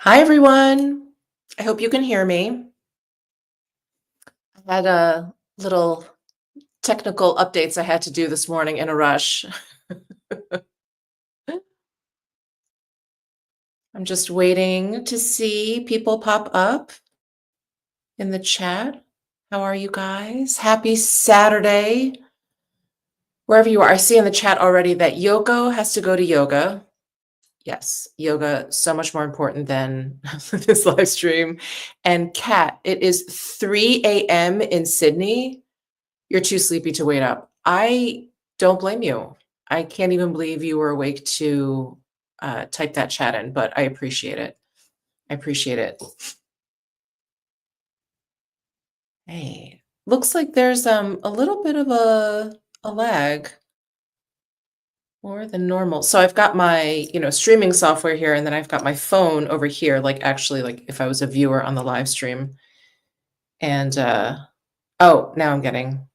Hi, everyone. I hope you can hear me. I had a little technical updates I had to do this morning in a rush. I'm just waiting to see people pop up in the chat. How are you guys? Happy Saturday, wherever you are. I see in the chat already that Yoko has to go to yoga. Yes, yoga, so much more important than this live stream. And Kat, it is 3 a.m. in Sydney. You're too sleepy to wait up. I don't blame you. I can't even believe you were awake to type that chat in, but I appreciate it. I appreciate it. Hey, looks like there's a little bit of a lag more than normal. So I've got my, streaming software here, and then I've got my phone over here, like actually like if I was a viewer on the live stream. And oh, now I'm getting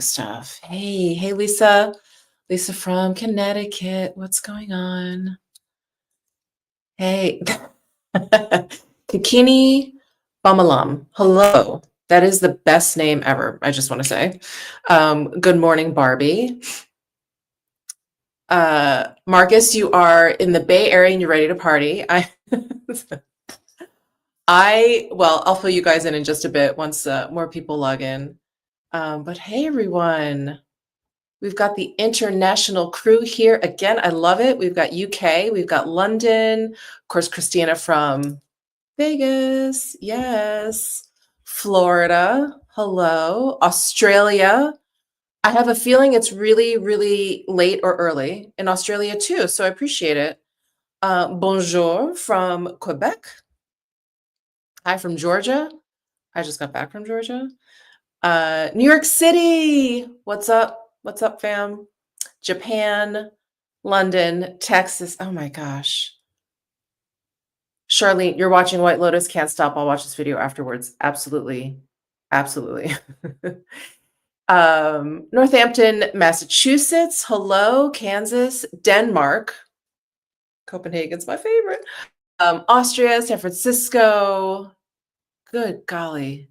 stuff. Hey, Lisa. Lisa from Connecticut. What's going on? Hey. Kikini Bamalam. Hello. That is the best name ever, I just want to say. Good morning, Barbie. Marcus, you are in the Bay Area and you're ready to party. Well, I'll fill you guys in just a bit once more people log in. But hey, everyone. We've got the international crew here. Again, I love it. We've got UK, we've got London, of course, Christina from Vegas, yes. Florida, hello. Australia. I have a feeling it's really, really late or early in Australia too, so I appreciate it. Bonjour from Quebec. Hi from Georgia. I just got back from Georgia. New York City. What's up? What's up, fam? Japan, London, Texas. Oh my gosh. Charlene, you're watching White Lotus. Can't stop. I'll watch this video afterwards. Absolutely. Absolutely. Northampton, Massachusetts. Hello. Kansas, Denmark. Copenhagen's my favorite. Austria, San Francisco. Good golly.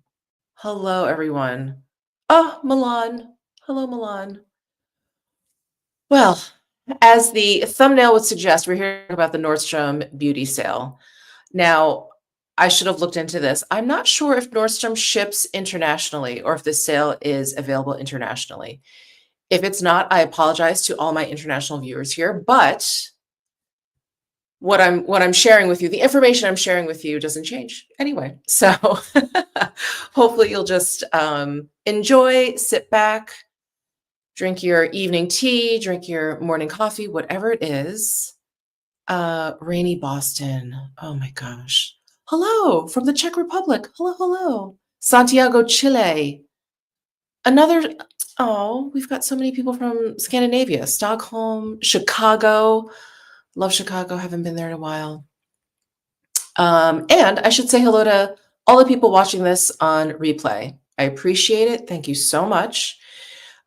Hello, everyone. Oh, Milan. Hello, Milan. Well, as the thumbnail would suggest, we're here about the Nordstrom Beauty Sale. Now, I should have looked into this. I'm not sure if Nordstrom ships internationally or if the sale is available internationally. If it's not, I apologize to all my international viewers here, but what I'm sharing with you, the information I'm sharing with you doesn't change anyway. So hopefully you'll just enjoy, sit back, drink your evening tea, drink your morning coffee, whatever it is. Rainy Boston. Oh my gosh. Hello from the Czech Republic. Hello, hello. Santiago, Chile. We've got so many people from Scandinavia, Stockholm, Chicago. Love Chicago. Haven't been there in a while. And I should say hello to all the people watching this on replay. I appreciate it. Thank you so much.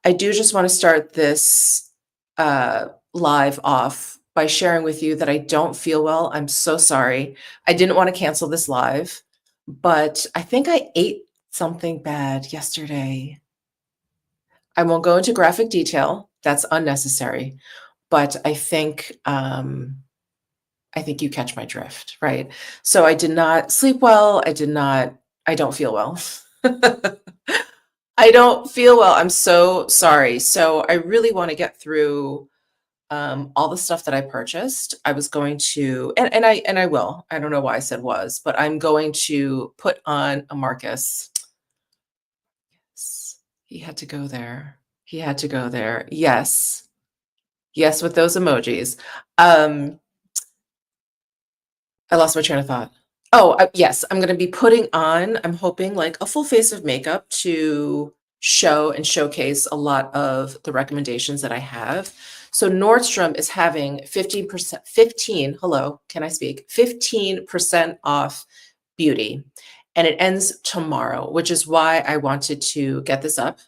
I do just want to start this live off by sharing with you that I don't feel well. I'm so sorry. I didn't want to cancel this live, but I think I ate something bad yesterday. I won't go into graphic detail. That's unnecessary. But I think you catch my drift, right? So I did not sleep well. I don't feel well. I don't feel well. I'm so sorry. So I really want to get through all the stuff that I purchased. I was going to, and I will. I don't know why I said was, but I'm going to put on a Marcus. Yes, he had to go there. He had to go there. Yes, yes, with those emojis. I lost my train of thought. Oh, yes, I'm going to be putting on, I'm hoping, like a full face of makeup to show and showcase a lot of the recommendations that I have. So Nordstrom is having 15%, hello, can I speak? 15% off beauty. And it ends tomorrow, which is why I wanted to get this up.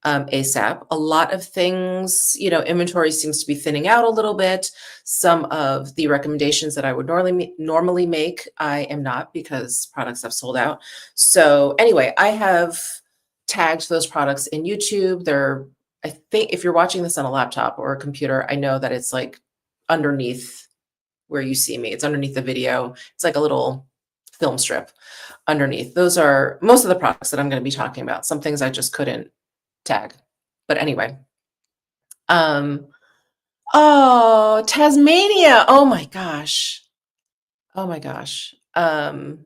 ASAP. A lot of things, inventory seems to be thinning out a little bit. Some of the recommendations that I would normally make, I am not because products have sold out. So anyway, I have tagged those products in YouTube. I think if you're watching this on a laptop or a computer, I know that it's like underneath where you see me. It's underneath the video. It's like a little film strip underneath. Those are most of the products that I'm going to be talking about. Some things I just couldn't tag. But anyway. Oh, Tasmania. Oh my gosh. Oh my gosh. Hello,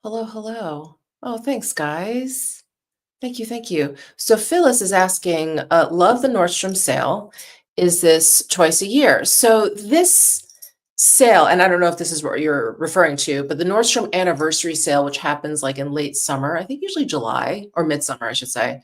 hello. Oh, thanks, guys. Thank you, thank you. So Phyllis is asking, love the Nordstrom sale. Is this twice a year? So this sale, and I don't know if this is what you're referring to, but the Nordstrom anniversary sale, which happens like in late summer, I think usually July or midsummer, I should say.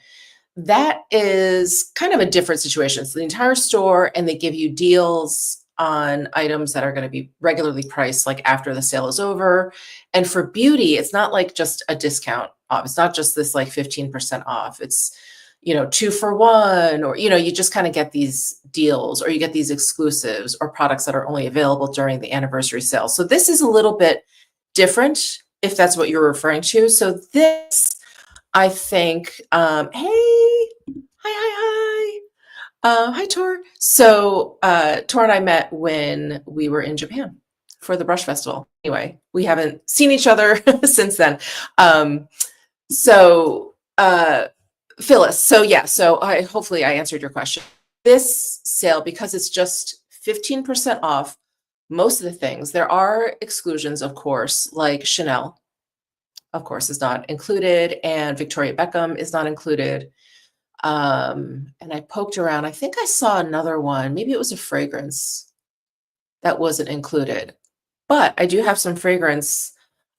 That is kind of a different situation. So the entire store, and they give you deals on items that are going to be regularly priced like after the sale is over. And for beauty, it's not like just a discount off. It's not just this like 15% off. It's, 2 for 1, or, you just kind of get these deals, or you get these exclusives or products that are only available during the anniversary sale. So this is a little bit different if that's what you're referring to. So this, I think, hey, hi, Tor. So, Tor and I met when we were in Japan for the brush festival. Anyway, we haven't seen each other since then. Phyllis, so yeah, hopefully I answered your question. This sale, because it's just 15% off most of the things, there are exclusions, of course, like Chanel, of course, is not included, and Victoria Beckham is not included. And I poked around. I think I saw another one. Maybe it was a fragrance that wasn't included. But I do have some fragrance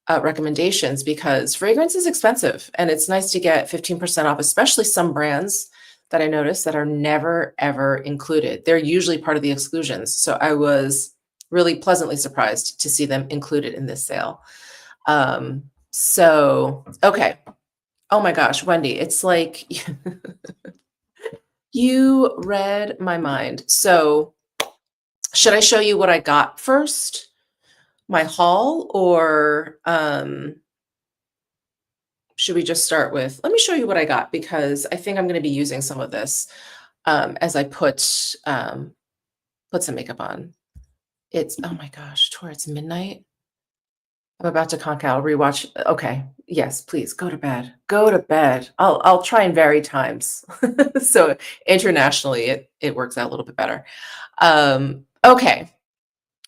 recommendations because fragrance is expensive, and it's nice to get 15% off, especially some brands that I noticed that are never, ever included. They're usually part of the exclusions. So I was really pleasantly surprised to see them included in this sale. Okay. Oh my gosh, Wendy, it's like you read my mind. So should I show you what I got first? My haul, or should we just start with, let me show you what I got, because I think I'm going to be using some of this as I put some makeup on. Oh my gosh, towards midnight. I'm about to conk out, rewatch. Okay. Yes, please go to bed. Go to bed. I'll try and vary times. So internationally it works out a little bit better. Okay.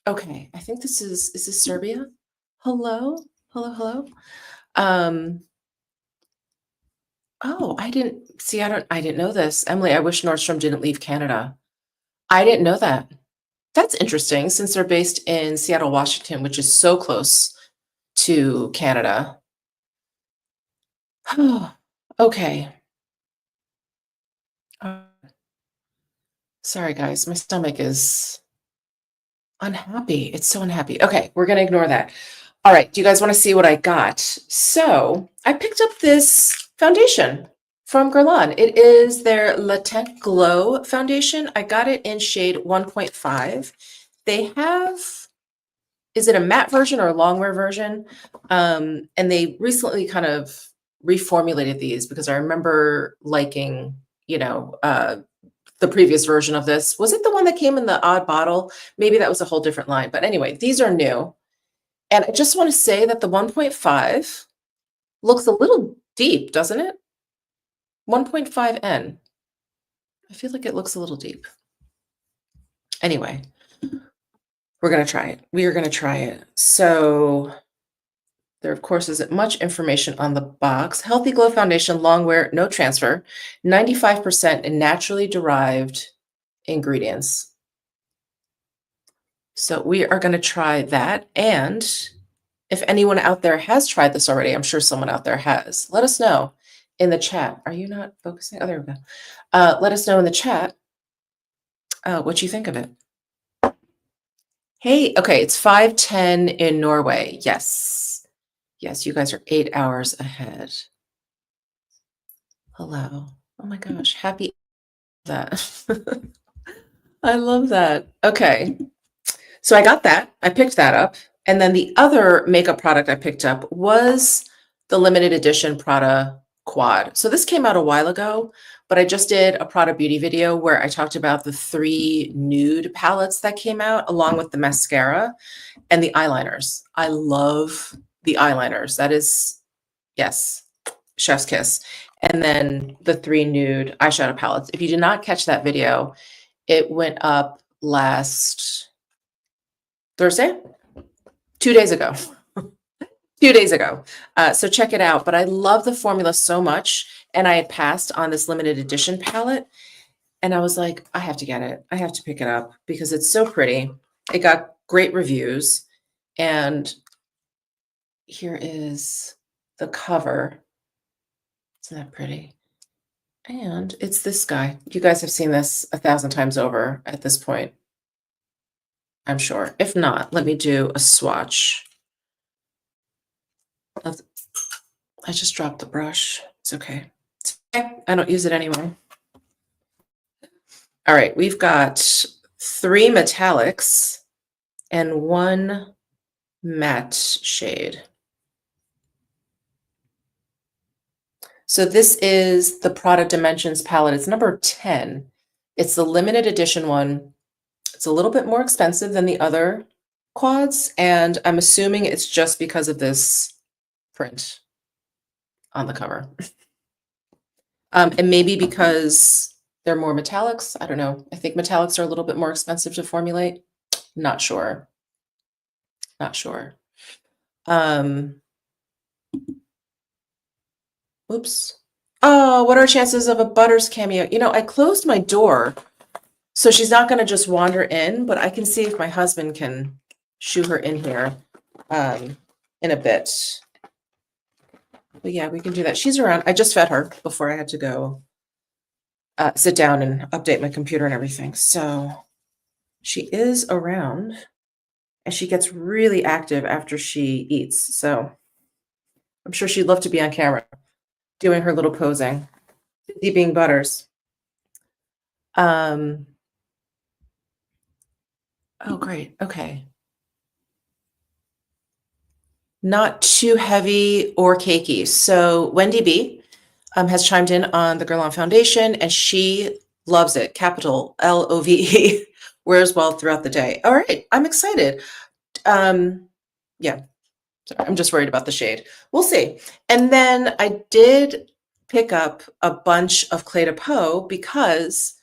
Okay. I think this is this Serbia? Hello? Hello, hello. Oh, I didn't know this. Emily, I wish Nordstrom didn't leave Canada. I didn't know that. That's interesting since they're based in Seattle, Washington, which is so close to Canada. Okay. Sorry, guys. My stomach is unhappy. It's so unhappy. Okay, we're going to ignore that. All right. Do you guys want to see what I got? So I picked up this foundation from Guerlain. It is their Latent Glow foundation. I got it in shade 1.5. They have, is it a matte version or a longwear version? And they recently kind of reformulated these because I remember liking, the previous version of this. Was it the one that came in the odd bottle? Maybe that was a whole different line. But anyway, these are new. And I just want to say that the 1.5 looks a little deep, doesn't it? 1.5N. I feel like it looks a little deep. Anyway, we're going to try it. We are going to try it. So there, of course, isn't much information on the box. Healthy Glow Foundation, longwear, no transfer, 95% in naturally derived ingredients. So we are going to try that. And if anyone out there has tried this already, I'm sure someone out there has, let us know in the chat. Are you not focusing? Oh, there we go. Let us know in the chat what you think of it. Hey, okay, it's 5:10 in Norway. Yes. Yes, you guys are 8 hours ahead. Hello. Oh Oh my gosh, happy that. I love that. Okay. So I got that. I picked that up. And then the other makeup product I picked up was the limited edition Prada Quad. So this came out a while ago, but I just did a Prada beauty video where I talked about the 3 nude palettes that came out along with the mascara and the eyeliners. I love the eyeliners. That is, yes, chef's kiss. And then the 3 nude eyeshadow palettes. If you did not catch that video, it went up last Thursday, 2 days ago. 2 days ago. So check it out. But I love the formula so much. And I had passed on this limited edition palette. And I was like, I have to get it. I have to pick it up because it's so pretty. It got great reviews. And here is the cover. Isn't that pretty? And it's this guy. You guys have seen this 1,000 times over at this point, I'm sure. If not, let me do a swatch. I just dropped the brush. It's okay. It's okay. I don't use it anymore. All right, we've got 3 metallics and 1 matte shade. So this is the Prada Dimensions palette. It's number 10. It's the limited edition one. It's a little bit more expensive than the other quads, and I'm assuming it's just because of this print on the cover. And maybe because they're more metallics. I don't know. I think metallics are a little bit more expensive to formulate. Not sure. Not sure. Oops. Oh, what are chances of a Butters cameo? You know, I closed my door, so she's not going to just wander in, but I can see if my husband can shoo her in here in a bit. But yeah, we can do that. She's around. I just fed her before I had to go sit down and update my computer and everything. So she is around, and she gets really active after she eats. So I'm sure she'd love to be on camera doing her little posing, busy being Butters. Oh, great. Okay. Not too heavy or cakey. So Wendy B has chimed in on the Guerlain Foundation, and she loves it. Capital LOVE. Wears well throughout the day. All right. I'm excited. Yeah. Sorry, I'm just worried about the shade. We'll see. And then I did pick up a bunch of Clé de Peau because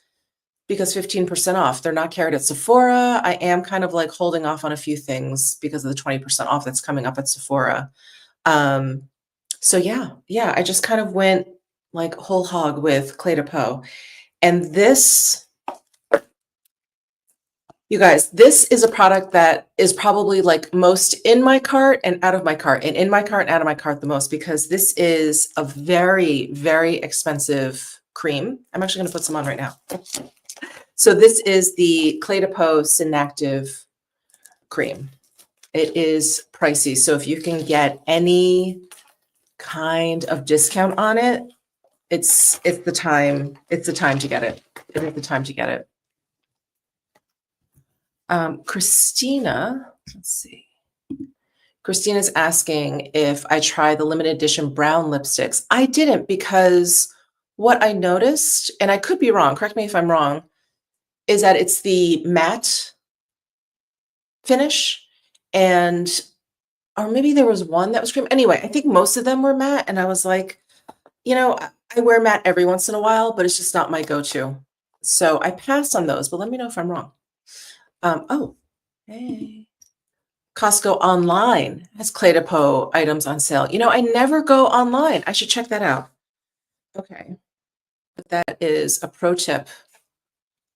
15% off. They're not carried at Sephora. I am kind of like holding off on a few things because of the 20% off that's coming up at Sephora. So yeah, I just kind of went like whole hog with Clé de Peau. And this, you guys, this is a product that is probably like most in my cart and out of my cart, and in my cart and out of my cart the most, because this is a very, very expensive cream. I'm actually going to put some on right now. So this is the Clé de Peau Synactive cream. It is pricey. So if you can get any kind of discount on it, it's the time to get it. It is the time to get it. Christina, let's see. Christina's asking if I tried the limited edition brown lipsticks. I didn't, because what I noticed, and I could be wrong, correct me if I'm wrong, is that it's the matte finish, and or maybe there was one that was cream. Anyway, I think most of them were matte, and I was like, you know, I wear matte every once in a while, but it's just not my go-to. So I passed on those, but let me know if I'm wrong. Oh, hey. Costco online has Clé de Peau items on sale. You know, I never go online. I should check that out. Okay. But that is a pro tip.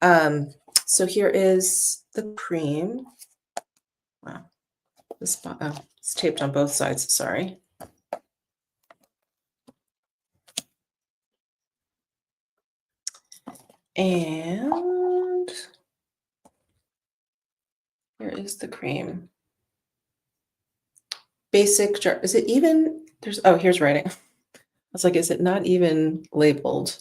So here is the cream. Wow. This, oh, it's taped on both sides, sorry. And here is the cream. Basic jar. Is it even? There's, oh, here's writing. I was like, is it not even labeled?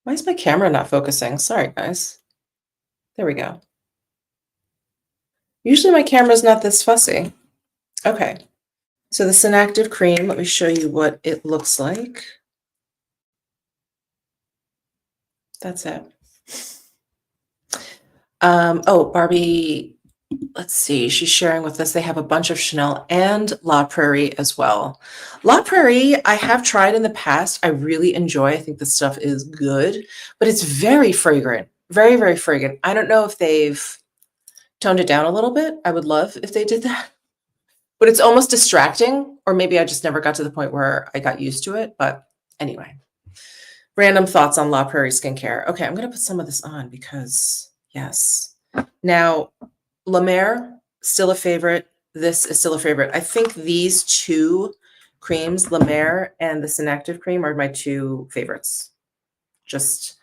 Why is my camera not focusing? Sorry, guys. There we go. Usually my camera's not this fussy. Okay. So the Synactive cream, let me show you what it looks like. That's it. Oh, Barbie, let's see. She's sharing with us. They have a bunch of Chanel and La Prairie as well. La Prairie, I have tried in the past. I really enjoy. I think the stuff is good, but it's very fragrant. Very, very fragrant. I don't know if they've toned it down a little bit. I would love if they did that. But it's almost distracting, or maybe I just never got to the point where I got used to it. But anyway, random thoughts on La Prairie skincare. Okay, I'm going to put some of this on because, yes. Now, La Mer, still a favorite. This is still a favorite. I think these two creams, La Mer and the Synactive cream, are my two favorites. Just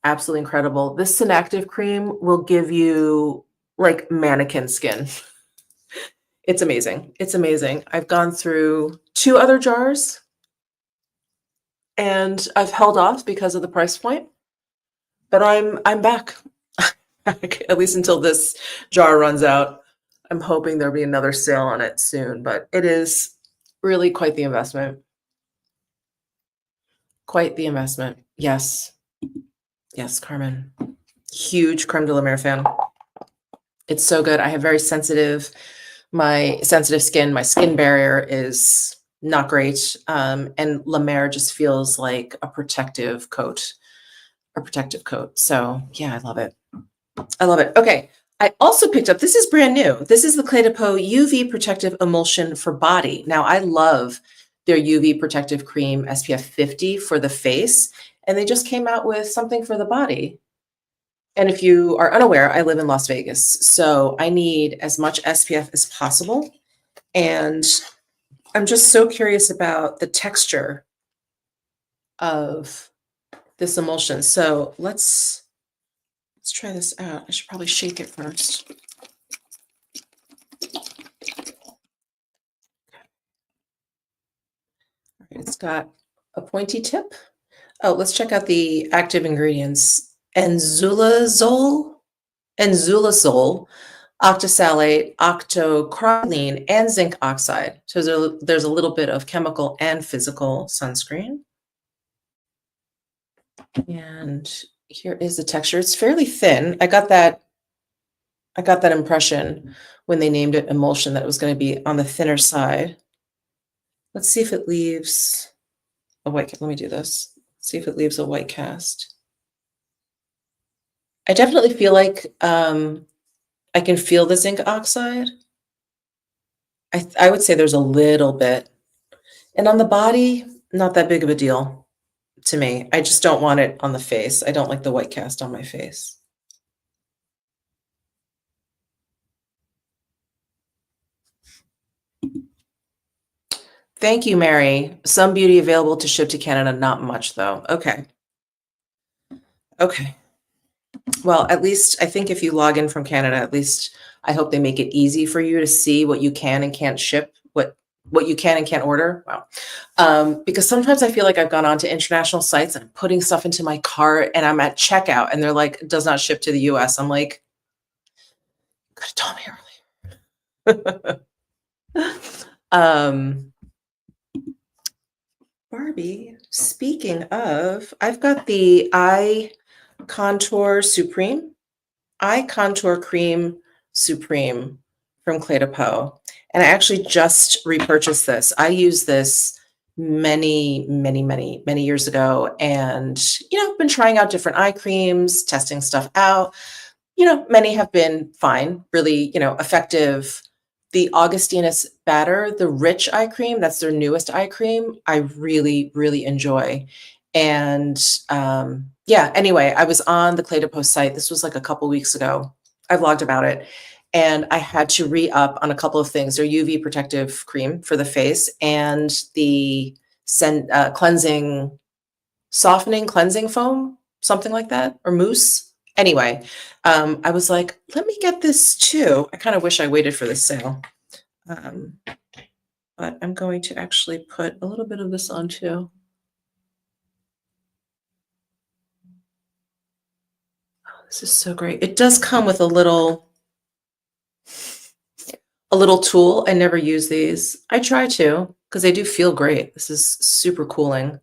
absolutely incredible. This Synactive cream will give you like mannequin skin. It's amazing. It's amazing. I've gone through 2 other jars and I've held off because of the price point, but I'm back. At least until this jar runs out. I'm hoping there'll be another sale on it soon, but it is really quite the investment. Quite the investment. Yes. Yes, Carmen. Huge Creme de la Mer fan. It's so good. I have very sensitive, my sensitive skin. My skin barrier is not great. And La Mer just feels like a protective coat. So yeah, I love it. I love it. Okay. I also picked up, this is brand new. This is the Clé de Peau UV Protective Emulsion for Body. Now, I love their UV Protective Cream SPF 50 for the face, and they just came out with something for the body. And if you are unaware, I live in Las Vegas, so I need as much SPF as possible. And I'm just so curious about the texture of this emulsion. So let's try this out. I should probably shake it first. It's got a pointy tip. Oh, let's check out the active ingredients. Enzulazole, octosalate, octocrylene, and zinc oxide. So there's a little bit of chemical and physical sunscreen. And here is the texture. It's fairly thin. I got that impression when they named it emulsion that it was going to be on the thinner side. Let's see if it leaves a white. Let me do this. See if it leaves a white cast. I definitely feel like I can feel the zinc oxide. I would say there's a little bit. And on the body, not that big of a deal to me. I just don't want it on the face. I don't like the white cast on my face. Thank you, Mary. Some beauty available to ship to Canada, not much though. Okay. Okay. Well, at least I think if you log in from Canada, at least I hope they make it easy for you to see what you can and can't ship, what you can and can't order. Wow. Because sometimes I feel like I've gone on to international sites and I'm putting stuff into my cart and I'm at checkout and they're like, it does not ship to the US. I'm like, could have told me earlier. Barbie, speaking of, I've got the Eye Contour Cream Supreme from Clé de Peau. And I actually just repurchased this. I used this many years ago and, been trying out different eye creams, testing stuff out. Many have been fine, really, effective. The Augustinus Batter, the Rich Eye Cream, that's their newest eye cream, I really enjoy. And yeah, anyway, I was on the Clé de Peau site. This was like a couple weeks ago. I vlogged about it. And I had to re-up on a couple of things. Their UV protective cream for the face and the softening cleansing foam, something like that, or mousse. Anyway, I was like, let me get this too. I kind of wish I waited for this sale. But I'm going to actually put a little bit of this on too. This is so great. It does come with a little tool. I never use these. I try to because they do feel great. This is super cooling.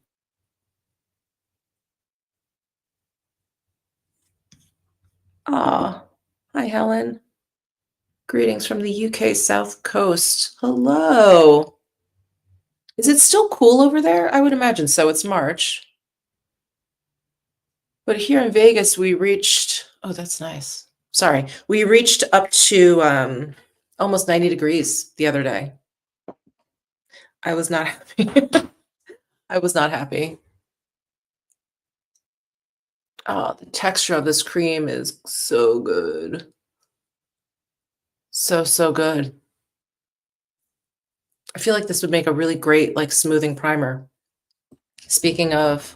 Ah, hi, Helen. Greetings from the UK South Coast. Hello. Is it still cool over there? I would imagine so. It's March. But here in Vegas, we reached, oh, that's nice. Sorry. We reached up to almost 90 degrees the other day. I was not happy. I was not happy. Oh, the texture of this cream is so good. So, so good. I feel like this would make a really great like smoothing primer. Speaking of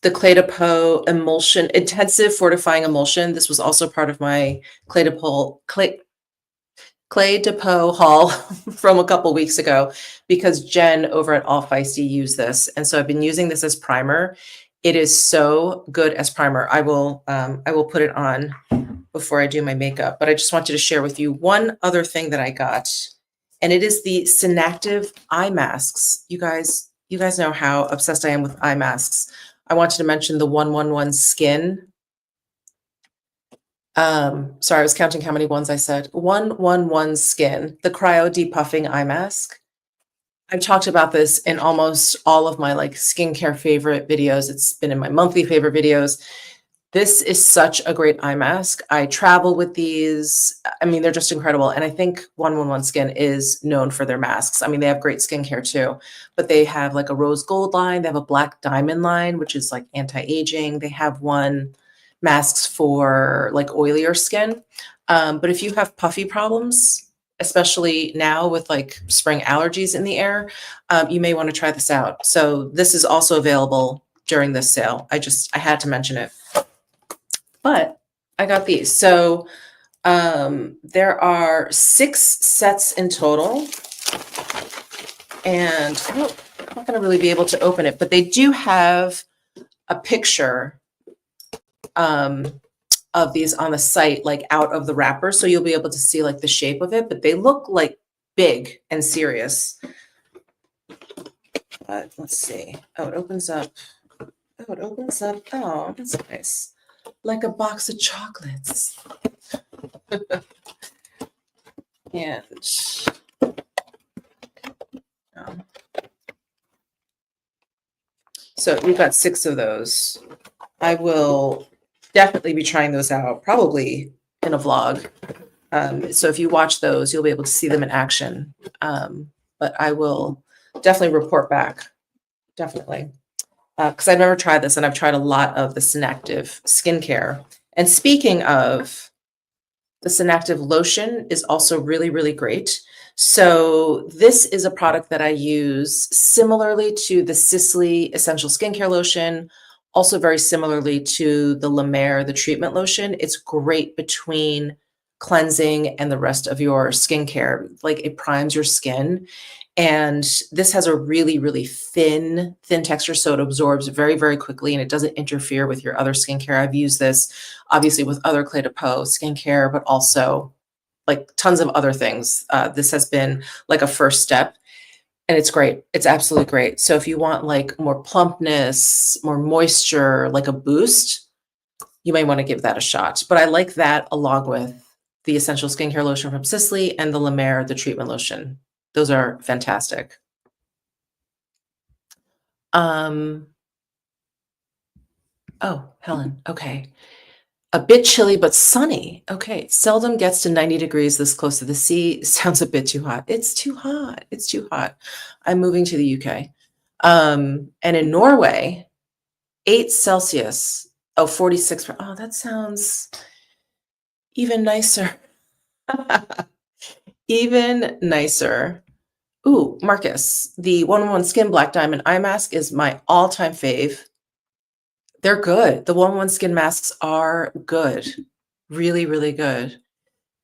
the Clé de Peau emulsion, intensive fortifying emulsion, this was also part of my Clé de Peau haul from a couple weeks ago because Jen over at All Feisty used this. And so I've been using this as primer. It is so good as primer. I will put it on before I do my makeup, but I just wanted to share with you one other thing that I got. And it is the Synactive eye masks. You guys know how obsessed I am with eye masks. I wanted to mention the 111 Skin. Sorry, I was counting how many ones I said. 111 Skin, the cryo depuffing eye mask. I've talked about this in almost all of my like skincare favorite videos. It's been in my monthly favorite videos. This is such a great eye mask. I travel with these. I mean, they're just incredible. And I think 111 Skin is known for their masks. I mean, they have great skincare too, but they have like a rose gold line. They have a black diamond line, which is like anti-aging. They have one masks for like oilier skin. But if you have puffy problems, especially now with like spring allergies in the air, you may want to try this out. So this is also available during this sale. I had to mention it. But I got these. So there are 6 sets in total. And I'm not going to really be able to open it, but they do have a picture of these on the site, like out of the wrapper. So you'll be able to see like the shape of it, but they look like big and serious. But let's see. Oh, it opens up. Oh, it opens up. Oh, that's nice. Like a box of chocolates. And so we've got 6 of those. I will definitely be trying those out, probably in a vlog. So if you watch those, you'll be able to see them in action. But I will definitely report back. Definitely. Because I've never tried this, and I've tried a lot of the Synactive skincare. And speaking of, the Synactive lotion is also really, really great. So this is a product that I use similarly to the Sisley Essential Skincare Lotion, also very similarly to the La Mer, the treatment lotion. It's great between cleansing and the rest of your skincare. Like it primes your skin. And this has a really, really thin texture, so it absorbs very, very quickly, and it doesn't interfere with your other skincare. I've used this obviously with other Clé de Peau skincare, but also like tons of other things. This has been like a first step, and it's great. It's absolutely great. So if you want like more plumpness, more moisture, like a boost, you may want to give that a shot. But I like that along with the Essential Skincare Lotion from Sisley and the La Mer, the treatment lotion. Those are fantastic. Oh, Helen. Okay. A bit chilly, but sunny. Okay. Seldom gets to 90 degrees this close to the sea. Sounds a bit too hot. It's too hot. It's too hot. I'm moving to the UK. And in Norway, 8 Celsius. Oh, 46. Oh, that sounds even nicer. Even nicer. Ooh, Marcus, the 111 Skin Black Diamond Eye Mask is my all-time fave. They're good. The 111 Skin masks are good. Really, really good.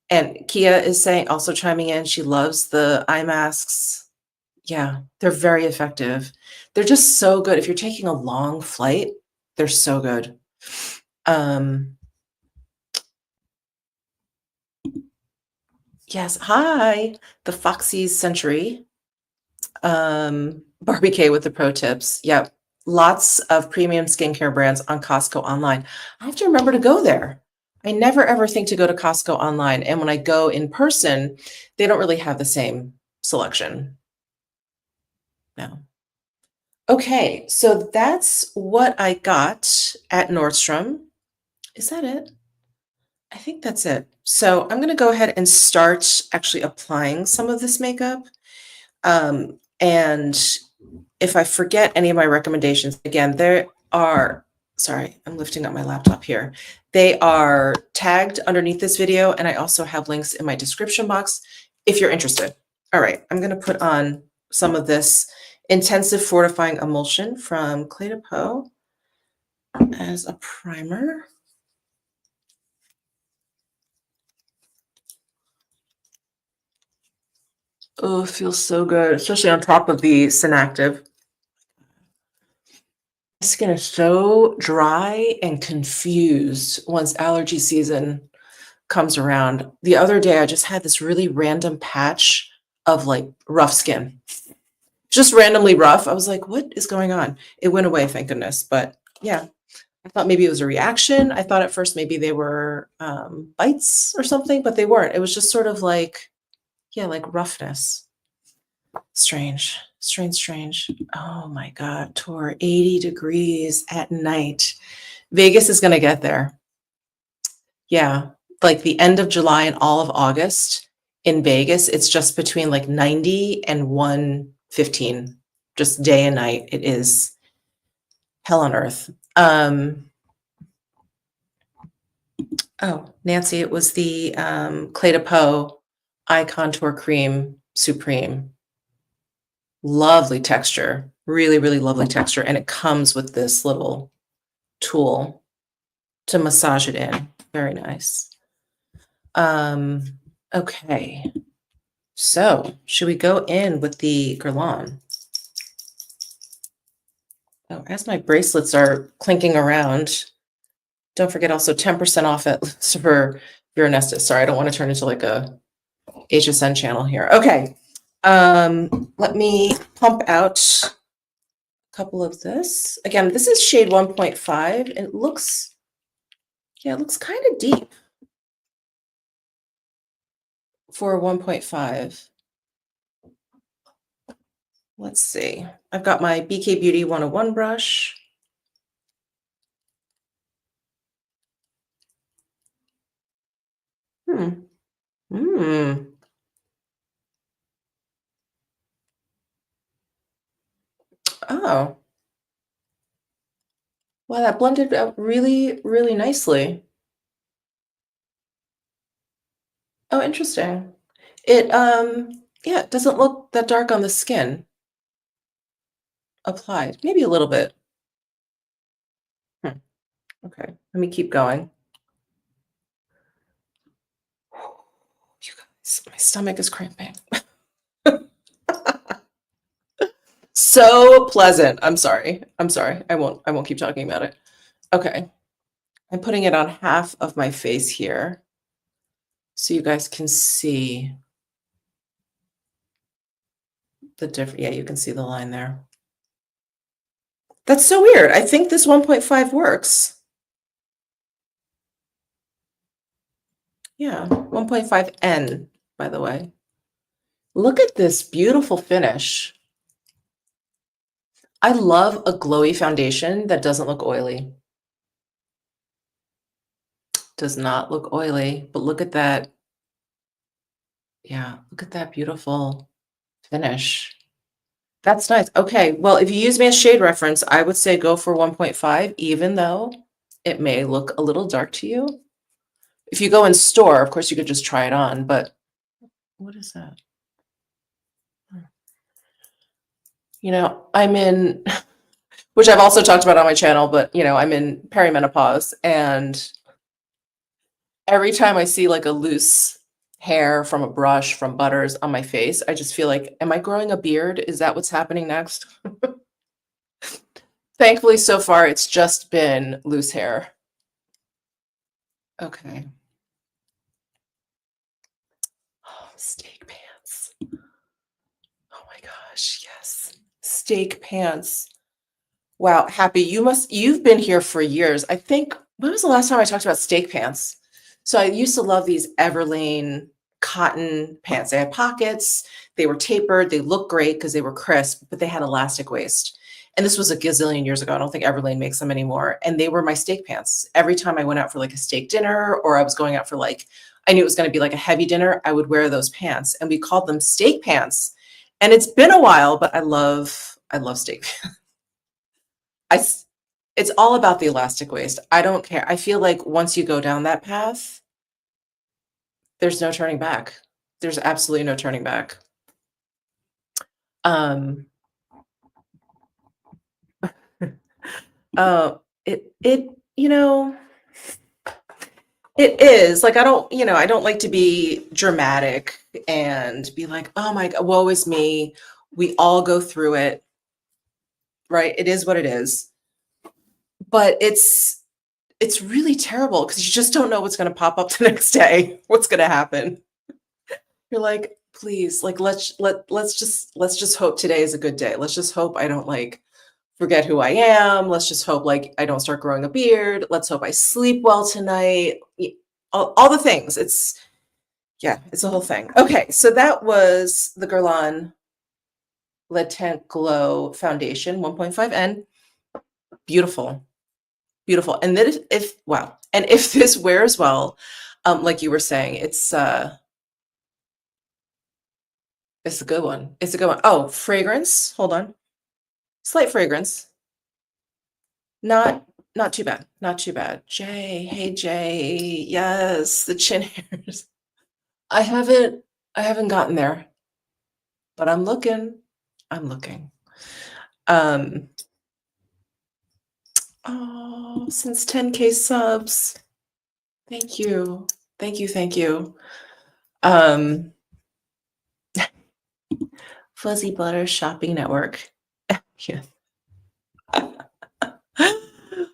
And Kia is saying, also chiming in, she loves the eye masks. Yeah, they're very effective. They're just so good. If you're taking a long flight, they're so good. Yes, hi, the Foxy's Century, Barbie K with the pro tips. Yep, lots of premium skincare brands on Costco online. I have to remember to go there. I never ever think to go to Costco online, and when I go in person, they don't really have the same selection. No. Okay, so that's what I got at Nordstrom. Is that it? I think that's it. So I'm gonna go ahead and start actually applying some of this makeup. And if I forget any of my recommendations, again, there are, sorry, I'm lifting up my laptop here. They are tagged underneath this video, and I also have links in my description box if you're interested. All right, I'm gonna put on some of this intensive fortifying emulsion from Clé de Peau as a primer. Oh, it feels so good, especially on top of the Synactive. My skin is so dry and confused once allergy season comes around. The other day, I just had this really random patch of like rough skin, just randomly rough. I was like, what is going on? It went away, thank goodness. But yeah, I thought maybe it was a reaction. I thought at first maybe they were bites or something, but they weren't. It was just sort of like, yeah, like roughness. Strange, strange, strange. Oh my God, tour 80 degrees at night. Vegas is going to get there. Yeah, like the end of July and all of August in Vegas, it's just between like 90 and 115, just day and night. It is hell on earth. Oh, Nancy, it was the Clé de Peau Eye Contour Cream Supreme. Lovely texture, really, really lovely texture. And it comes with this little tool to massage it in. Very nice. Okay. So should we go in with the Guerlain? Oh, as my bracelets are clinking around, don't forget also 10% off at for Veronestis. Sorry, I don't want to turn into like a HSN channel here. Okay. Let me pump out a couple of this. Again, this is shade 1.5. And it looks, yeah, it looks kind of deep for 1.5. Let's see. I've got my BK Beauty 101 brush. Hmm. Hmm. Oh. Wow, that blended out really, really nicely. Oh, interesting. It, yeah, it doesn't look that dark on the skin applied. Maybe a little bit. Hmm. Okay, let me keep going. You guys, my stomach is cramping. So pleasant. I'm sorry. I'm sorry. I won't keep talking about it. Okay. I'm putting it on half of my face here so you guys can see the different. Yeah, you can see the line there. That's so weird. I think this 1.5 works. Yeah, 1.5N, by the way. Look at this beautiful finish. I love a glowy foundation that doesn't look oily. Does not look oily, but look at that. Yeah, look at that beautiful finish. That's nice. Okay, well, if you use me as shade reference, I would say go for 1.5, even though it may look a little dark to you. If you go in store, of course, you could just try it on, but what is that? You know, I'm in, which I've also talked about on my channel, but you know, I'm in perimenopause, and every time I see like a loose hair from a brush from Butters on my face, I just feel like, am I growing a beard? Is that what's happening next? Thankfully, so far, it's just been loose hair. Okay. Steak pants. Oh my gosh, yes. Steak pants. Wow, Happy, you've been here for years. I think when was the last time I talked about steak pants? So I used to love these Everlane cotton pants. They had pockets, they were tapered, they looked great because they were crisp, but they had elastic waist. And this was a gazillion years ago. I don't think Everlane makes them anymore. And they were my steak pants. Every time I went out for like a steak dinner or I was going out for like, I knew it was going to be like a heavy dinner, I would wear those pants. And we called them steak pants. And it's been a while, but I love steak pants. I s It's all about the elastic waist. I don't care. I feel like once you go down that path, there's no turning back. There's absolutely no turning back. Um, it you know, it is, like, I don't like to be dramatic and be like, "Oh my god, woe is me." We all go through it, right? It is what it is. But it's really terrible because you just don't know what's gonna pop up the next day, what's gonna happen. You're like, "Please, like, let's just hope today is a good day. Let's just hope I don't, like, forget who I am. Let's just hope, like, I don't start growing a beard. Let's hope I sleep well tonight." All the things. Yeah, it's a whole thing. Okay, so that was the Guerlain Le Teint Glow Foundation 1.5N. Beautiful, beautiful. And then if wow, and if this wears well, like you were saying, it's a good one. It's a good one. Oh, fragrance. Hold on. Slight fragrance. Not too bad. Not too bad. Jay, hey Jay. Yes, the chin hairs. I haven't I haven't gotten there, but I'm looking. I'm looking. Um, oh, since 10K subs. Thank you. Thank you, thank you. Um, Fuzzy Butter Shopping Network. Yeah.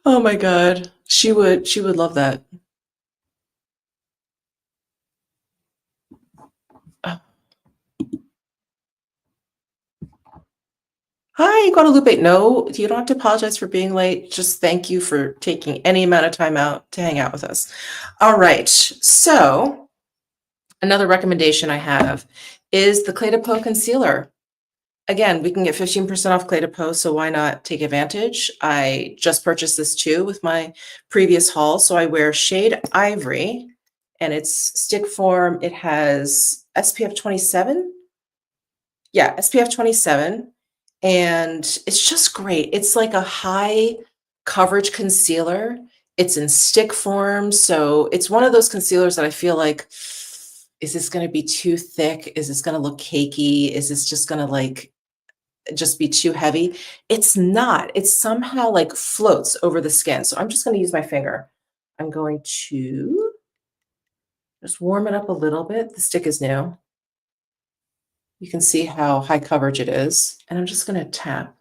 Oh my god. She would love that. Oh. Hi, Guadalupe. No, you don't have to apologize for being late. Just thank you for taking any amount of time out to hang out with us. All right. So, another recommendation I have is the Clé de Peau concealer. Again, we can get 15% off Clé de Peau, so why not take advantage? I just purchased this too with my previous haul. So I wear shade Ivory and it's stick form. It has SPF 27. Yeah, SPF 27. And it's just great. It's like a high coverage concealer. It's in stick form. So it's one of those concealers that I feel like, is this going to be too thick? Is this going to look cakey? Is this just going to like just be too heavy? It's not. It somehow like floats over the skin. So I'm just going to use my finger. I'm going to just warm it up a little bit. The stick is new. You can see how high coverage it is. And I'm just going to tap.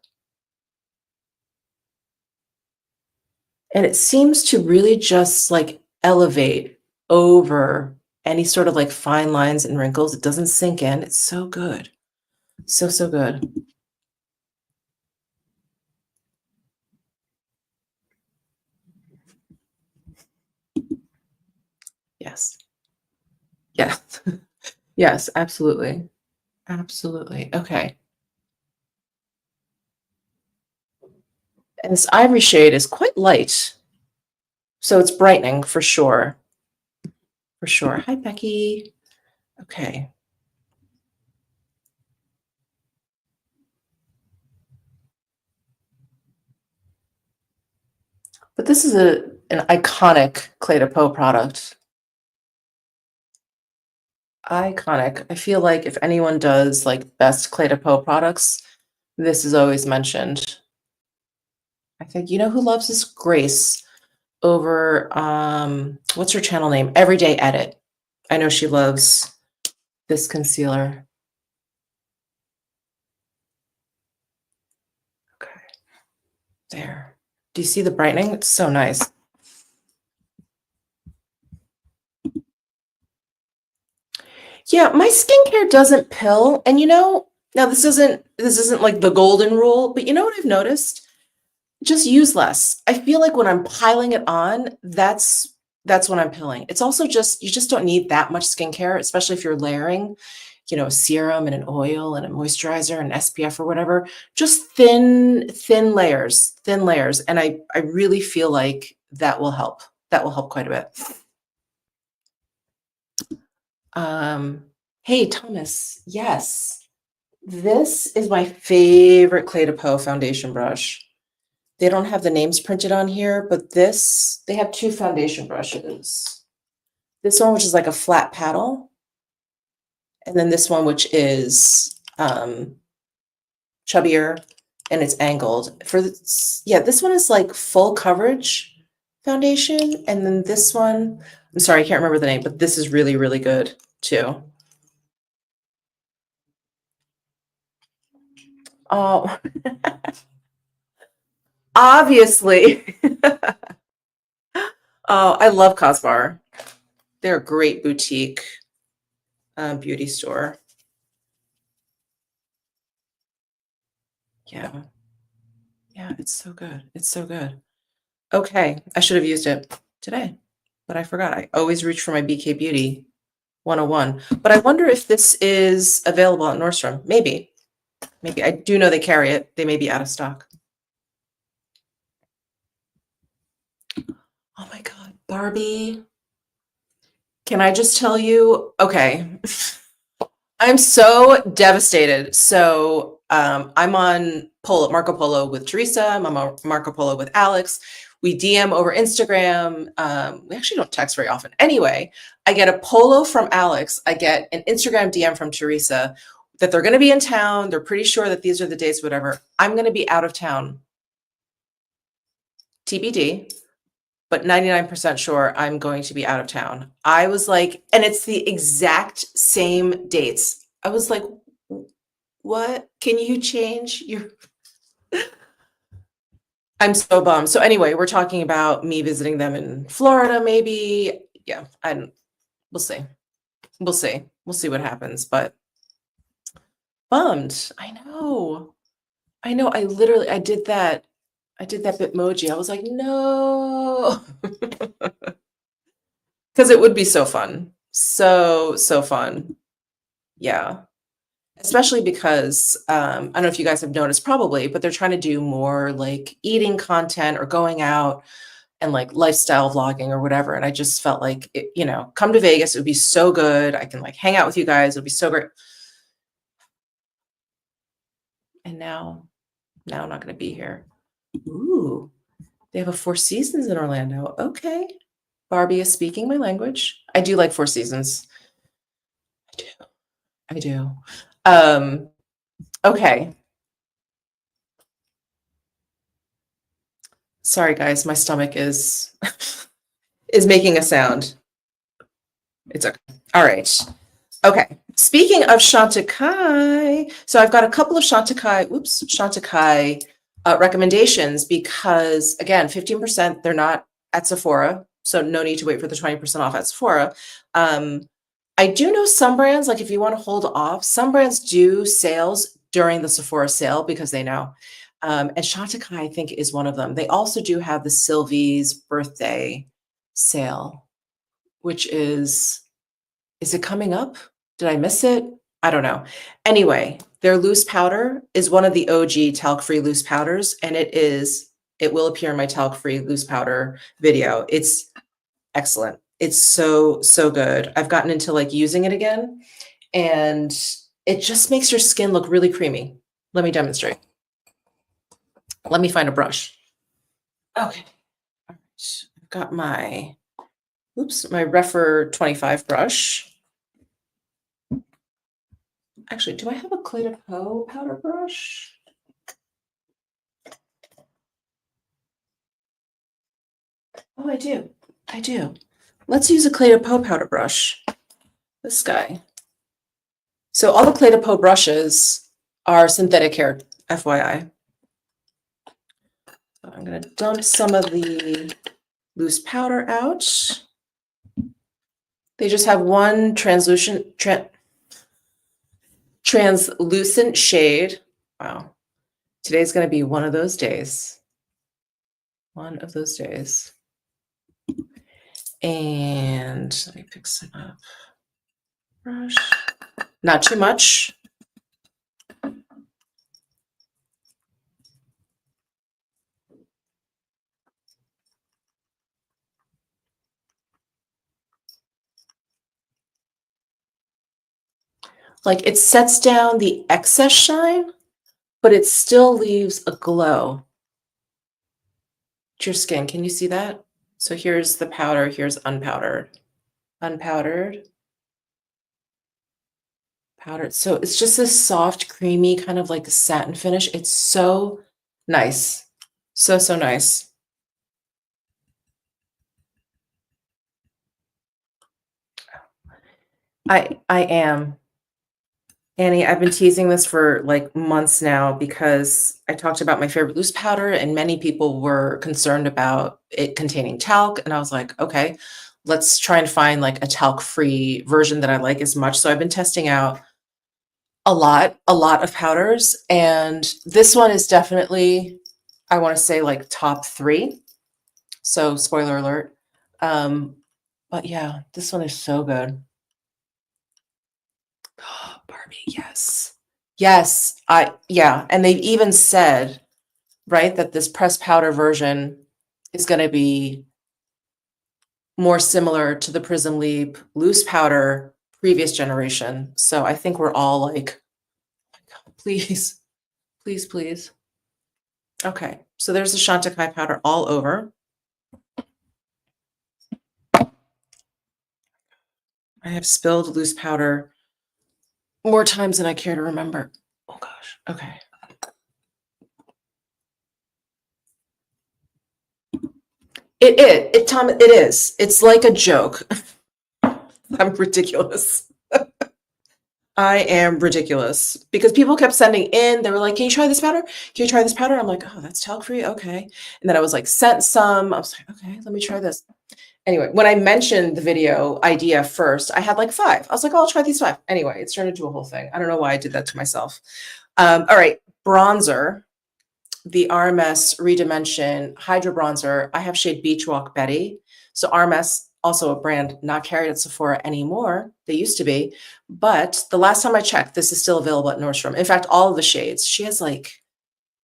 And it seems to really just like elevate over any sort of like fine lines and wrinkles. It doesn't sink in. It's so good. So, so good. Yes. Yes. Yes, absolutely. Absolutely. Okay. And this ivory shade is quite light. So it's brightening for sure. For sure. Hi, Becky. Okay. But this is an iconic Clé de Peau product. Iconic. I feel like if anyone does like best Clé de Peau products, this is always mentioned. I think you know who loves this? Grace over what's her channel name? Everyday Edit. I know she loves this concealer. Okay. There. Do you see the brightening? It's so nice. Yeah, my skincare doesn't pill, and now this isn't like the golden rule, but you know what I've noticed? Just use less. I feel like when I'm piling it on, that's when I'm pilling. It's also just you just don't need that much skincare, especially if you're layering, a serum and an oil and a moisturizer and SPF or whatever. Just thin layers, and I really feel like that will help. That will help quite a bit. Um, hey, Thomas. Yes, this is my favorite Clé de Peau foundation brush. They don't have the names printed on here, but they have two foundation brushes. This one, which is like a flat paddle, and then this one, which is chubbier and it's angled. Yeah, this one is like full coverage foundation, and then this one, I'm sorry, I can't remember the name, but this is really, really good too. Oh, obviously. Oh, I love Cosbar. They're a great boutique beauty store. Yeah. Yeah, it's so good. It's so good. Okay, I should have used it today, but I forgot. I always reach for my BK Beauty 101. But I wonder if this is available at Nordstrom. Maybe. Maybe. I do know they carry it. They may be out of stock. Oh my God, Barbie. Can I just tell you? Okay. I'm so devastated. So I'm on Marco Polo with Teresa. I'm on Marco Polo with Alex. We DM over Instagram. We actually don't text very often. Anyway, I get a polo from Alex. I get an Instagram DM from Teresa that they're going to be in town. They're pretty sure that these are the dates, whatever. I'm going to be out of town. TBD, but 99% sure I'm going to be out of town. I was like, and it's the exact same dates. I was like, what? Can you change your? I'm so bummed. So anyway, we're talking about me visiting them in Florida, maybe. Yeah, we'll see. We'll see. We'll see what happens. But bummed. I know. I know. I did that. I did that Bitmoji. I was like, no. Because it would be so fun. So fun. Yeah. Especially because I don't know if you guys have noticed, probably, but they're trying to do more like eating content or going out and like lifestyle vlogging or whatever. And I just felt like, come to Vegas. It would be so good. I can like hang out with you guys. It would be so great. And now I'm not going to be here. Ooh, they have a Four Seasons in Orlando. Okay. Barbie is speaking my language. I do like Four Seasons. I do. I do. Okay. Sorry, guys. My stomach is is making a sound. It's okay. All right. Okay. Speaking of Chantecaille, so I've got a couple of Chantecaille recommendations because, again, 15%, they're not at Sephora, so no need to wait for the 20% off at Sephora. I do know some brands, like if you want to hold off, some brands do sales during the Sephora sale because they know. And Chantecaille, I think, is one of them. They also do have the Sylvie's birthday sale, which is it coming up? Did I miss it? I don't know. Anyway, their loose powder is one of the OG talc-free loose powders, and it will appear in my talc-free loose powder video. It's excellent. It's so, so good. I've gotten into like using it again, and it just makes your skin look really creamy. Let me demonstrate. Let me find a brush. Okay. All right. I've got my Refer 25 brush. Actually, do I have a Clé de Peau powder brush? Oh, I do. I do. Let's use a Clé de Peau powder brush. This guy. So all the Clé de Peau brushes are synthetic hair, FYI. So I'm going to dump some of the loose powder out. They just have one translucent translucent shade. Wow. Today's going to be one of those days. One of those days. And let me pick some up. Brush. Not too much. Like it sets down the excess shine, but it still leaves a glow to your skin. Can you see that? So here's the powder, here's unpowdered. Unpowdered, powdered. So it's just this soft, creamy, kind of like satin finish. It's so nice. So, so nice. I am. Annie, I've been teasing this for like months now because I talked about my favorite loose powder and many people were concerned about it containing talc. And I was like, okay, let's try and find like a talc-free version that I like as much. So I've been testing out a lot of powders. And this one is definitely, I want to say like top 3. So spoiler alert. But yeah, this one is so good. Barbie, yes. Yes, yeah, and they've even said, right, that this pressed powder version is going to be more similar to the Prism Leap loose powder previous generation. So I think we're all like, please, please, please. Okay, so there's the Chantecaille powder all over. I have spilled loose powder more times than I care to remember. Oh gosh, okay. Tom, it is. It's like a joke. I'm ridiculous. I am ridiculous because people kept sending in. They were like, "Can you try this powder? Can you try this powder?" I'm like, "Oh, that's talc free, okay." And then I was like, sent some. I was like, "Okay, let me try this." Anyway, when I mentioned the video idea first, I had like 5. I was like, "Oh, I'll try these 5." Anyway, it's turned into a whole thing. I don't know why I did that to myself. All right, bronzer, the RMS Redimension Hydra Bronzer. I have shade Beach Walk Betty. So RMS, also a brand not carried at Sephora anymore. They used to be. But the last time I checked, this is still available at Nordstrom. In fact, all of the shades. She has like,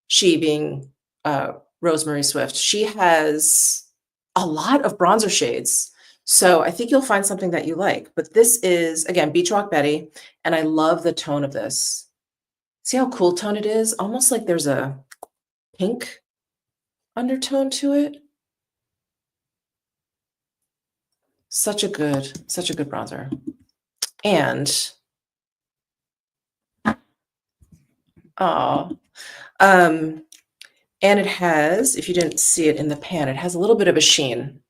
she being Rosemary Swift, she has a lot of bronzer shades. So I think you'll find something that you like. But this is, again, Beach Walk Betty. And I love the tone of this. See how cool tone it is? Almost like there's a pink undertone to it. Such a good bronzer. And oh, and it has, if you didn't see it in the pan, it has a little bit of a sheen,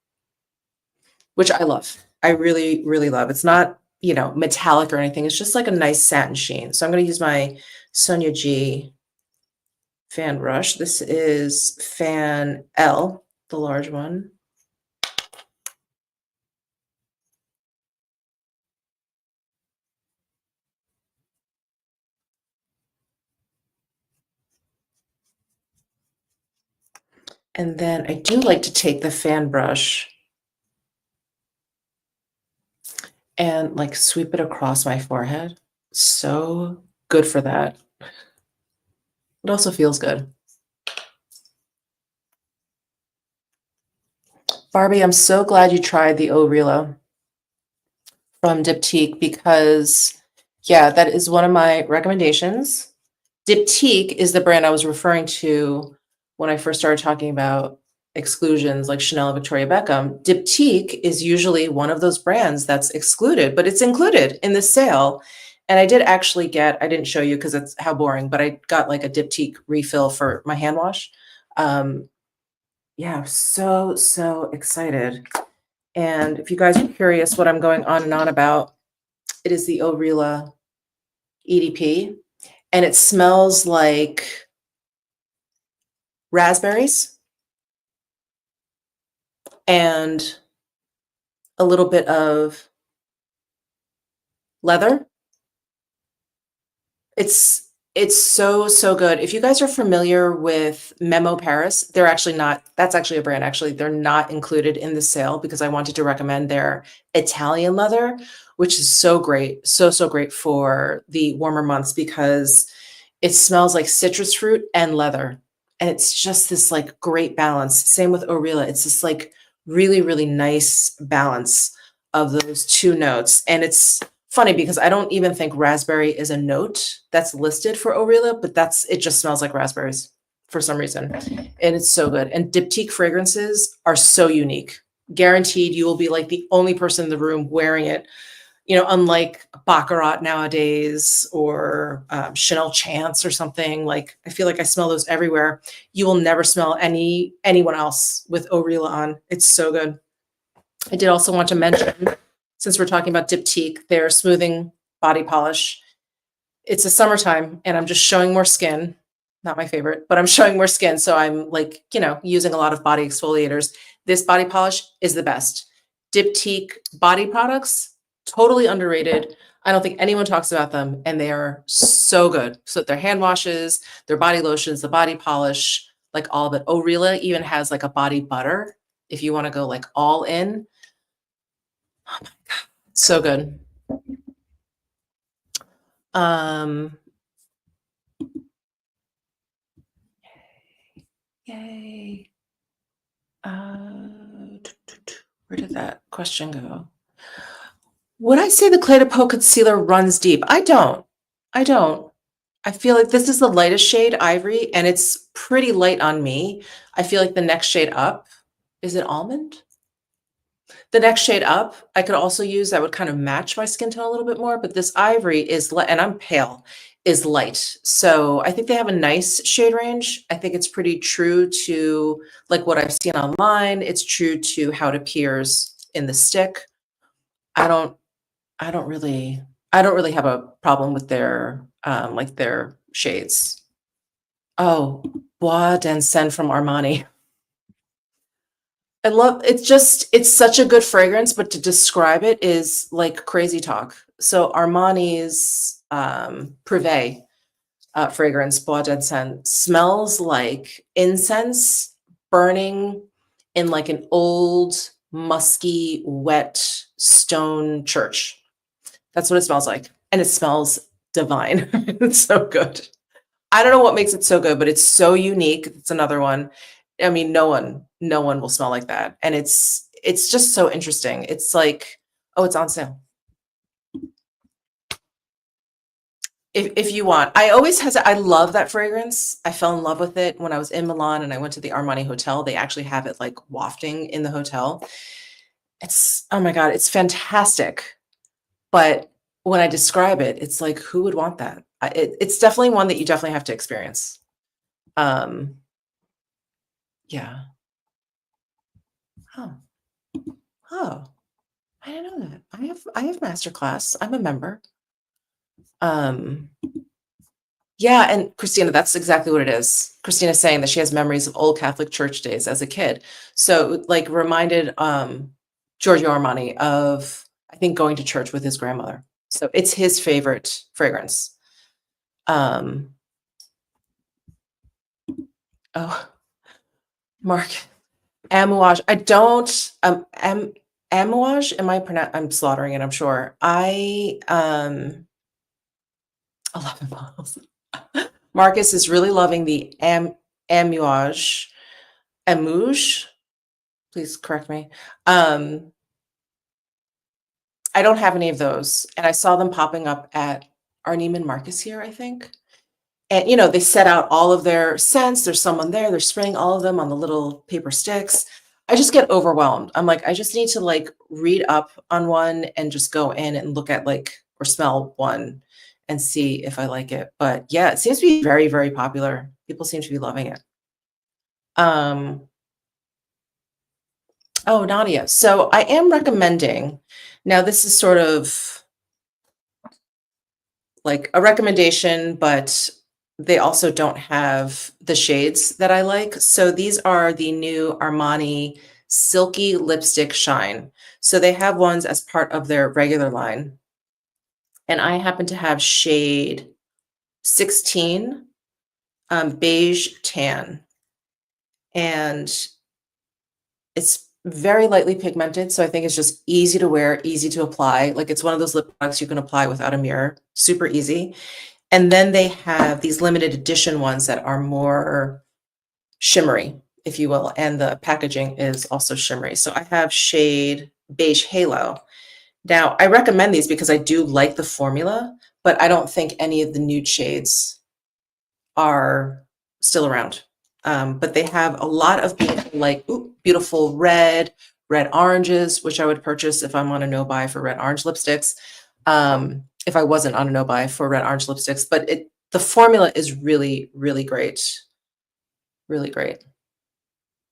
which I love. I really, really love. It's not, you know, metallic or anything. It's just like a nice satin sheen. So I'm going to use my Sonia G fan brush. This is fan L, the large one. And then I do like to take the fan brush and like sweep it across my forehead. So good for that. It also feels good. Barbie, I'm so glad you tried the Orila from Diptyque because, yeah, that is one of my recommendations. Diptyque is the brand I was referring to when I first started talking about exclusions like Chanel and Victoria Beckham. Diptyque is usually one of those brands that's excluded, but it's included in the sale. And I did actually get, I didn't show you because it's how boring, but I got like a Diptyque refill for my hand wash. Yeah, so excited. And if you guys are curious what I'm going on and on about, it is the Orila EDP, and it smells like raspberries and a little bit of leather. It's so, so good. If you guys are familiar with Memo Paris, they're actually not that's actually a brand, actually, they're not included in the sale because I wanted to recommend their Italian leather, which is so great, so, so great for the warmer months because it smells like citrus fruit and leather, and it's just this, like, great balance. Same with Orilla, it's this, like, really, really nice balance of those 2 notes, and it's funny because I don't even think raspberry is a note that's listed for Orilla, but it just smells like raspberries for some reason, and it's so good, and diptyque fragrances are so unique. Guaranteed you will be, like, the only person in the room wearing it, unlike Baccarat nowadays or, Chanel Chance or something, like, I feel like I smell those everywhere. You will never smell anyone else with Orilla on. It's so good. I did also want to mention, since we're talking about Diptyque, their smoothing body polish. It's a summertime and I'm just showing more skin. Not my favorite, but I'm showing more skin. So I'm like, using a lot of body exfoliators. This body polish is the best. Diptyque body products, totally underrated. I don't think anyone talks about them and they are so good. So their hand washes, their body lotions, the body polish, like all of it. Orilla even has like a body butter if you want to go like all in. Oh my God, so good. Um, yay. Where did that question go? Would I say the Clé de Peau concealer runs deep? I don't. I don't. I feel like this is the lightest shade, Ivory, and it's pretty light on me. I feel like the next shade up, is it almond? The next shade up, I could also use that would kind of match my skin tone a little bit more, but this Ivory is light, and I'm pale, is light. So I think they have a nice shade range. I think it's pretty true to like what I've seen online. It's true to how it appears in the stick. I don't I don't really I don't really have a problem with their like their shades. Oh, Bois d'Ancien from Armani. I love it's such a good fragrance, but to describe it is like crazy talk. So Armani's Privé fragrance, Bois d'Ancien, smells like incense burning in like an old, musky, wet stone church. That's what it smells like. And it smells divine. It's so good. I don't know what makes it so good, but it's so unique. It's another one. I mean, no one will smell like that. And it's just so interesting. It's like, oh, it's on sale. If you want. I always has I love that fragrance. I fell in love with it when I was in Milan and I went to the Armani hotel. They actually have it like wafting in the hotel. It's oh my God, it's fantastic. But when I describe it, it's like, who would want that? It's definitely one that you definitely have to experience. Um, yeah. Oh, oh, I didn't know that. I have masterclass. I'm a member. Um, yeah, and Christina, that's exactly what it is. Christina's saying that she has memories of old Catholic church days as a kid. So it, like reminded Giorgio Armani of I think going to church with his grandmother. So it's his favorite fragrance. Um, oh, Mark. Amouage. I don't Amouage, I'm slaughtering it, I'm sure. I 11 bottles. Marcus is really loving the Amouage. Amouage, please correct me. I don't have any of those, and I saw them popping up at our Neiman Marcus here, I think. And, they set out all of their scents. There's someone there. They're spraying all of them on the little paper sticks. I just get overwhelmed. I'm like, I just need to like read up on one and just go in and look at like or smell one and see if I like it. But yeah, it seems to be very, very popular. People seem to be loving it. Um, oh, Nadia. So I am recommending. Now, this is sort of like a recommendation, but they also don't have the shades that I like. So these are the new Armani Silky Lipstick Shine. So they have ones as part of their regular line. And I happen to have shade 16 beige tan. And it's very lightly pigmented, so I think it's just easy to wear, easy to apply. Like, it's one of those lip products you can apply without a mirror, super easy. And then they have these limited edition ones that are more shimmery, if you will, and the packaging is also shimmery. So I have shade Beige Halo. Now, I recommend these because I do like the formula, but I don't think any of the nude shades are still around. But they have a lot of beautiful red oranges, which I would purchase if I'm on a no buy for red orange lipsticks. If I wasn't on a no buy for red orange lipsticks, but the formula is really, really great. Really great.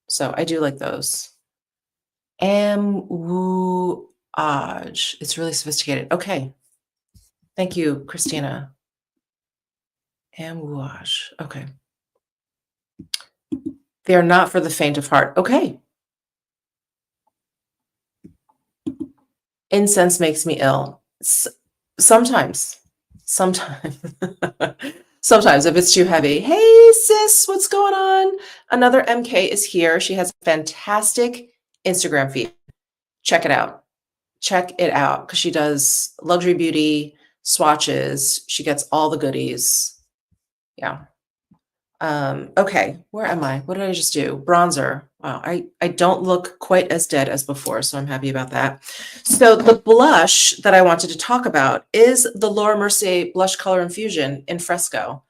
So I do like those. Amouage. It's really sophisticated. Okay. Thank you, Christina. Amouage. Okay. They are not for the faint of heart. Okay. Incense makes me ill. Sometimes. Sometimes. Sometimes if it's too heavy. Hey, sis, what's going on? Another MK is here. She has a fantastic Instagram feed. Check it out. Check it out because she does luxury beauty swatches. She gets all the goodies. Yeah. Okay, where am I? What did I just do? Bronzer. Wow, I don't look quite as dead as before, so I'm happy about that. So the blush that I wanted to talk about is the Laura Mercier Blush Color Infusion in Fresco.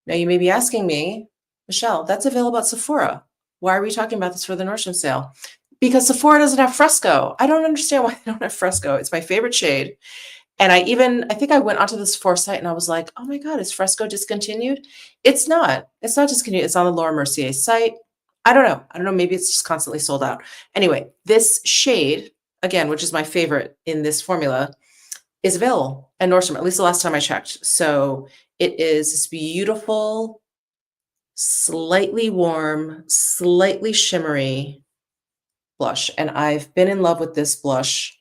Now you may be asking me, Michelle, that's available at Sephora. Why are we talking about this for the Nordstrom sale? Because Sephora doesn't have Fresco. I don't understand why they don't have Fresco. It's my favorite shade. And I think I went onto the Sephora site and I was like, oh my God, is Fresco discontinued? It's not. It's not discontinued. It's on the Laura Mercier site. I don't know. I don't know. Maybe it's just constantly sold out. Anyway, this shade, again, which is my favorite in this formula, is available at Nordstrom, at least the last time I checked. So it is this beautiful, slightly warm, slightly shimmery blush. And I've been in love with this blush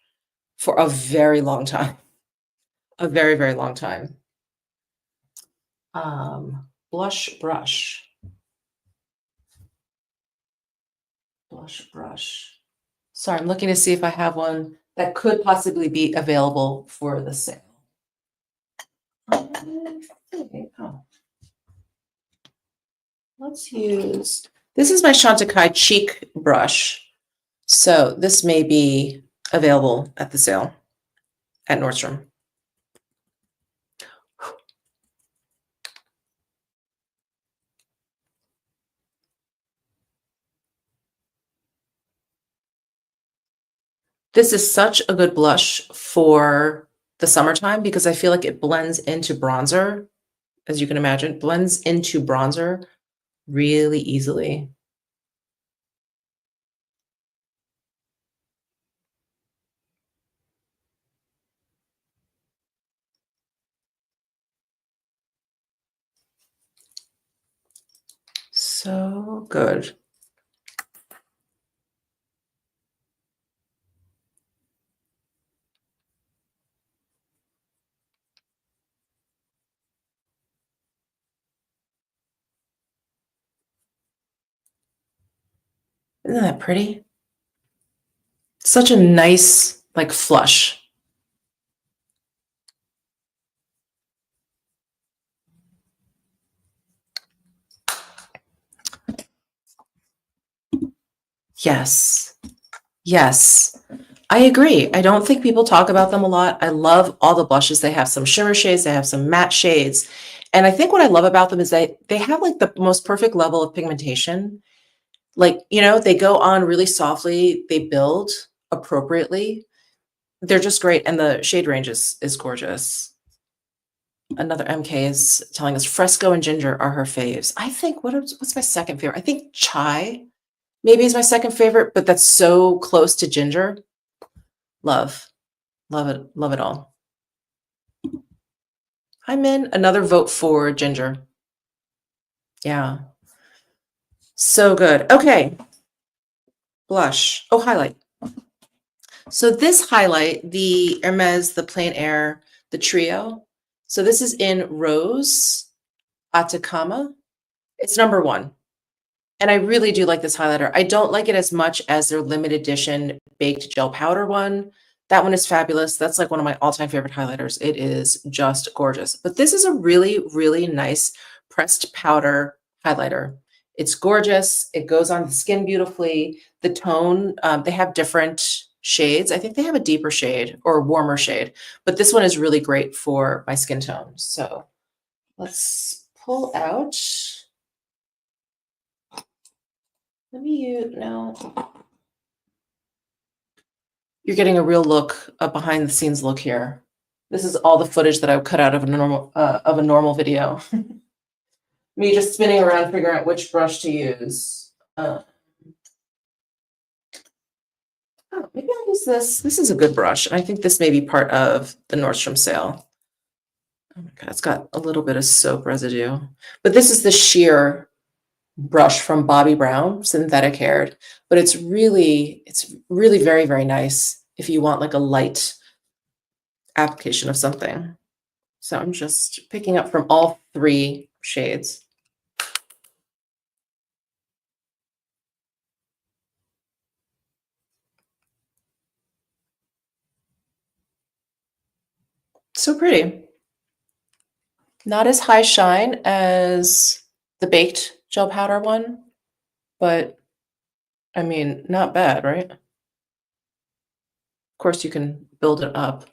for a very long time. A very, very long time. Blush brush. Blush brush. Sorry, I'm looking to see if I have one that could possibly be available for the sale. Oh. Let's use, this is my Chantecaille cheek brush. So this may be available at the sale at Nordstrom. This is such a good blush for the summertime because I feel like it blends into bronzer, as you can imagine, blends into bronzer really easily. So good. Isn't that pretty? Such a nice, like, flush. Yes. Yes. I agree. I don't think people talk about them a lot. I love all the blushes. They have some shimmer shades, they have some matte shades. And I think what I love about them is they have like the most perfect level of pigmentation. Like, they go on really softly, they build appropriately. They're just great. And the shade range is gorgeous. Another MK is telling us Fresco and Ginger are her faves. I think what's my second favorite? I think Chai maybe is my second favorite, but that's so close to Ginger. Love. Love it. Love it all. Hi, Min. Another vote for Ginger. Yeah. So good. Okay. Blush. Oh, highlight. So this highlight, the Hermes, the Plein Air, the Trio. So this is in Rose Atacama. It's number 1. And I really do like this highlighter. I don't like it as much as their limited edition baked gel powder one. That one is fabulous. That's like one of my all-time favorite highlighters. It is just gorgeous. But this is a really, really nice pressed powder highlighter. It's gorgeous. It goes on the skin beautifully. The tone, they have different shades. I think they have a deeper shade or a warmer shade, but this one is really great for my skin tone. So let's pull out. Let me use now. You're getting a real look, a behind the scenes look here. This is all the footage that I would cut out of a normal video. Me just spinning around figuring out which brush to use. Oh, maybe I'll use this. This is a good brush. I think this may be part of the Nordstrom sale. Oh my God, it's got a little bit of soap residue. But this is the sheer brush from Bobbi Brown, synthetic haired. But it's really very, very nice if you want like a light application of something. So I'm just picking up from all 3 shades. So pretty. Not as high shine as the baked gel powder one, but I mean, not bad, right? Of course, you can build it up.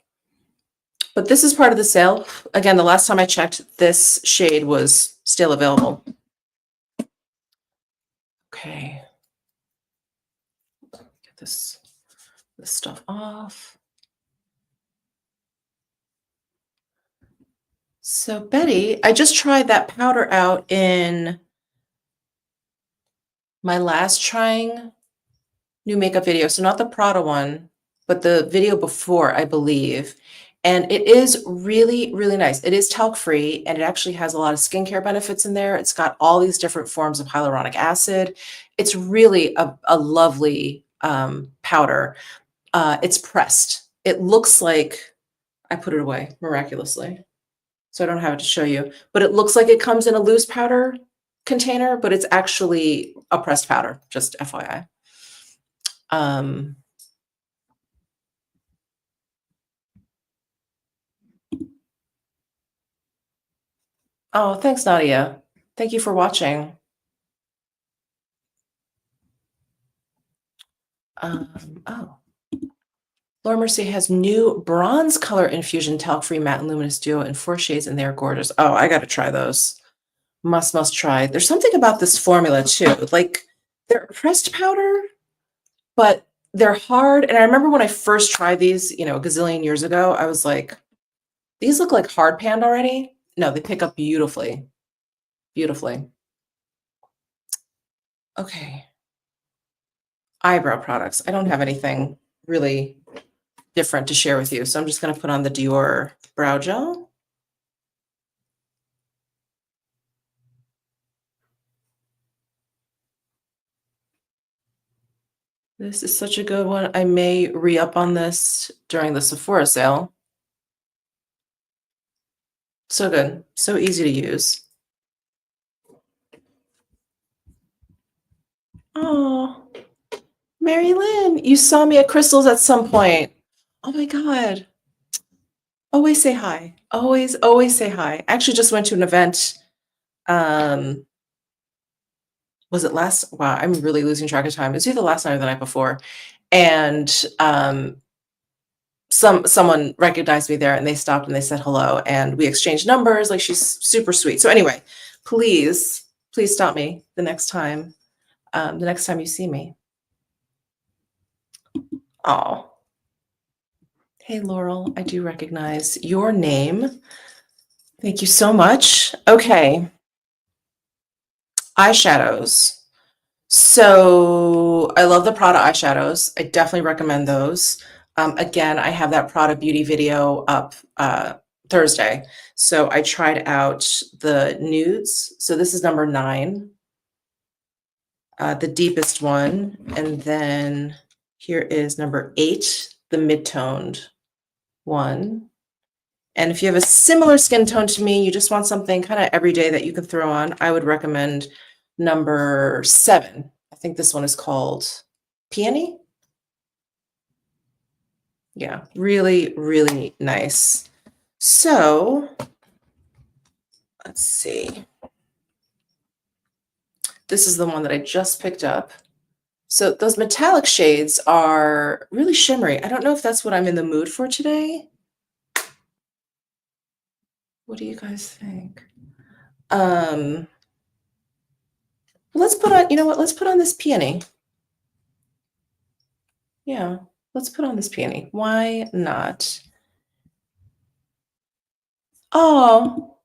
But this is part of the sale. Again, the last time I checked, this shade was still available. Okay. Get this stuff off. So Betty, I just tried that powder out in my last trying new makeup video. So not the Prada one, but the video before, I believe. And it is really, really nice. It is talc free and it actually has a lot of skincare benefits in there. It's got all these different forms of hyaluronic acid. It's really a lovely powder. It's pressed. It looks like I put it away miraculously, so I don't have it to show you, but it looks like it comes in a loose powder container, but it's actually a pressed powder, just FYI. Oh, thanks, Nadia. Thank you for watching. Oh, Laura Mercier has new bronze color infusion talc-free matte and luminous duo in 4 shades, and they're gorgeous. Oh, I got to try those. Must try. There's something about this formula too. Like they're a pressed powder, but they're hard. And I remember when I first tried these, you know, a gazillion years ago, I was like, these look like hard panned already. No, they pick up beautifully. Beautifully. Okay. Eyebrow products. I don't have anything really different to share with you. So I'm just going to put on the Dior brow gel. This is such a good one. I may re-up on this during the Sephora sale. So good. So easy to use. Oh, Mary Lynn, you saw me at Crystal's at some point. Oh my God. Always say hi. Always, always say hi. I actually just went to an event. Was it last? Wow, I'm really losing track of time. It was either last night or the night before. And someone recognized me there and they stopped and they said hello and we exchanged numbers. Like she's super sweet. So anyway, please stop me the next time you see me. Oh, hey Laurel, I do recognize your name. Thank you so much. Okay, eyeshadows. So I love the Prada eyeshadows. I definitely recommend those. Again, I have that Prada beauty video up Thursday. So I tried out the nudes. So this is number 9, the deepest one. And then here is number 8, the mid-toned one. And if you have a similar skin tone to me, you just want something kind of everyday that you can throw on, I would recommend number 7. I think this one is called Peony. Yeah, really, really nice. So let's see. This is the one that I just picked up. So those metallic shades are really shimmery. I don't know if that's what I'm in the mood for today. What do you guys think? Let's put on, you know what? Let's put on this Peony. Yeah, let's put on this Peony. Why not? Oh,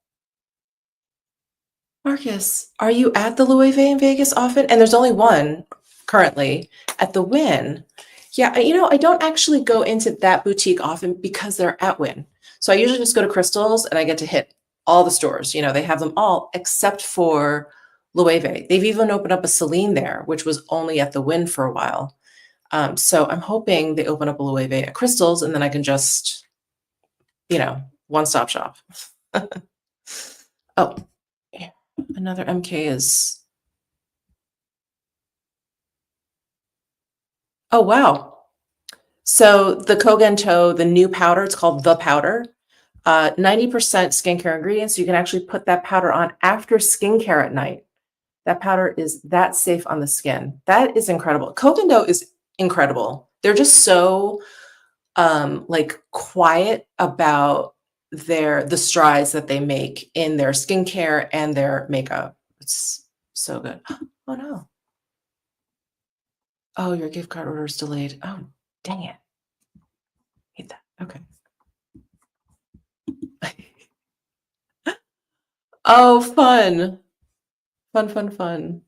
Marcus, are you at the Loewe in Vegas often? And there's only one currently at the Wynn. Yeah, I don't actually go into that boutique often because they're at Wynn. So I usually just go to Crystals and I get to hit all the stores. They have them all except for Loewe. They've even opened up a Celine there, which was only at the Wynn for a while. So I'm hoping they open up a Loewe at Crystals and then I can just, one-stop shop. Oh, another MK is. Oh, wow. So the Kogento, the new powder, it's called The Powder. 90% skincare ingredients. You can actually put that powder on after skincare at night. That powder is that safe on the skin. That is incredible. Kogento is incredible. They're just so quiet about the strides that they make in their skincare and their makeup. It's so good. Oh no. Oh, your gift card order is delayed. Oh, dang it. Hate that. Okay. Oh, fun. Fun, fun, fun.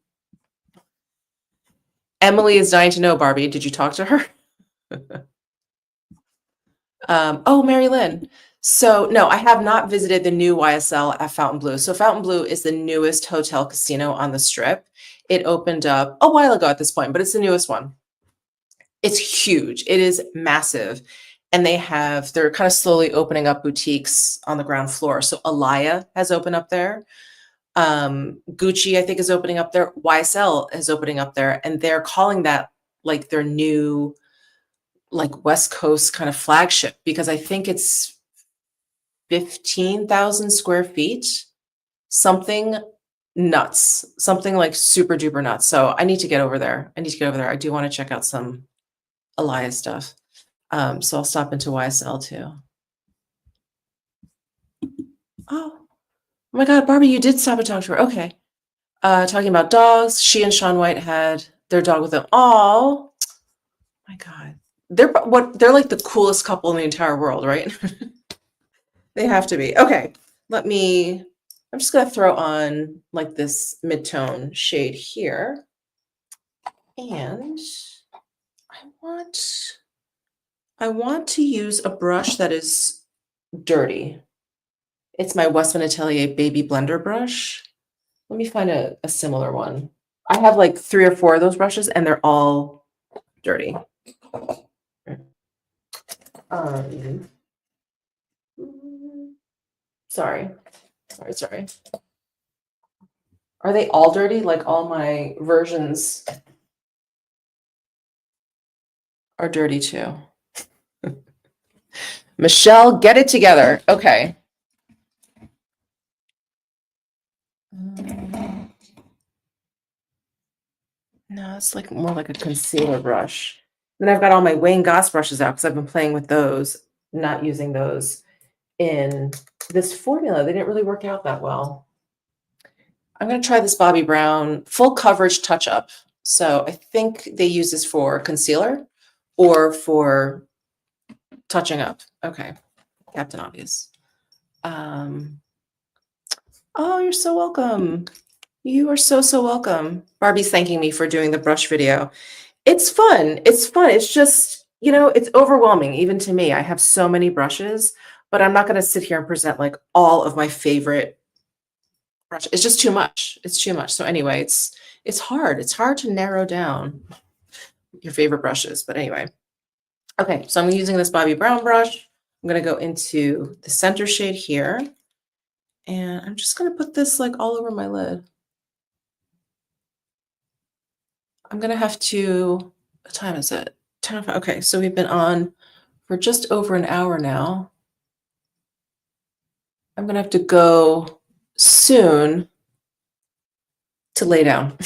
Emily is dying to know, Barbie. Did you talk to her? Oh, Mary Lynn. So no, I have not visited the new YSL at Fontainebleau. So Fontainebleau is the newest hotel casino on the Strip. It opened up a while ago at this point, but it's the newest one. It's huge. It is massive. And they're kind of slowly opening up boutiques on the ground floor. So Alaya has opened up there. Gucci, I think, is opening up there. YSL is opening up there. And they're calling that like their new West Coast kind of flagship because I think it's 15,000 square feet, something nuts, something like super duper nuts. So I need to get over there. I do want to check out some Alaya stuff. So I'll stop into YSL too. Oh my God, Barbie, you did stop and talk to her. Okay. Talking about dogs. She and Shaun White had their dog with them. Oh my God. They're like the coolest couple in the entire world, right? They have to be. Okay. I'm just gonna throw on like this mid-tone shade here. And I want to use a brush that is dirty. It's my Westman Atelier baby blender brush. Let me find a similar one. I have like 3 or 4 of those brushes and they're all dirty. Sorry. Are they all dirty? Like all my versions are dirty too. Michelle, get it together. Okay. No, it's like more like a concealer brush. Then I've got all my Wayne Goss brushes out because I've been playing with those, not using those in this formula. They didn't really work out that well. I'm going to try this Bobbi Brown full coverage touch up. So I think they use this for concealer or for touching up. Okay. Captain Obvious. Oh, you're so welcome. You are so, so welcome. Barbie's thanking me for doing the brush video. It's fun. It's fun. It's just, it's overwhelming, even to me. I have so many brushes, but I'm not going to sit here and present like all of my favorite brushes. It's just too much. It's too much. So anyway, it's hard. It's hard to narrow down your favorite brushes. But anyway. Okay, so I'm using this Bobbi Brown brush. I'm I'm going to go into the center shade here, and I'm just going to put this like all over my lid. I'm going to have to, what time is it? 10:05. Okay, so we've been on for just over an hour now. I'm going to have to go soon to lay down.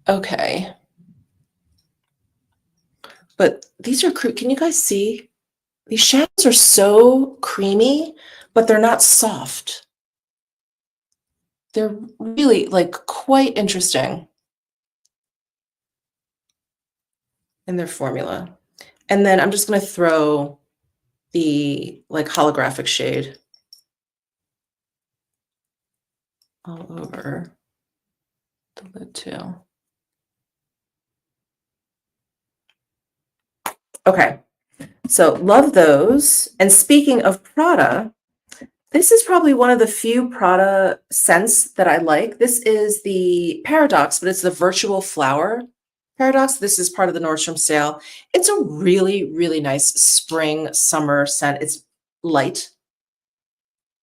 Okay. But these are, can you guys see? These shadows are so creamy, but they're not soft. They're really like quite interesting in their formula. And then I'm just going to throw the like holographic shade all over the lid too. Okay, so love those. And speaking of Prada, this is probably one of the few Prada scents that I like. This is the Paradox, but it's the Virtual Flower Paradox. This is part of the Nordstrom sale. It's a really, really nice spring, summer scent. It's light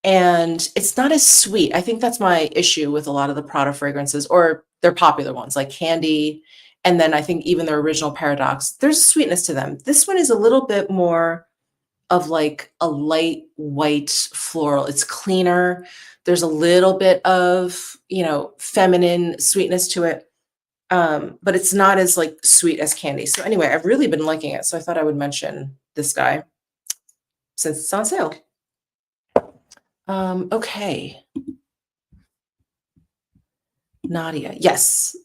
and it's not as sweet. I think that's my issue with a lot of the Prada fragrances, or their popular ones like Candy. And then I think even their original Paradox, there's a sweetness to them. This one is a little bit more of like a light white floral. It's cleaner. There's a little bit of, feminine sweetness to it. But it's not as like sweet as Candy. So anyway, I've really been liking it. So I thought I would mention this guy since it's on sale. Okay. Nadia. Yes.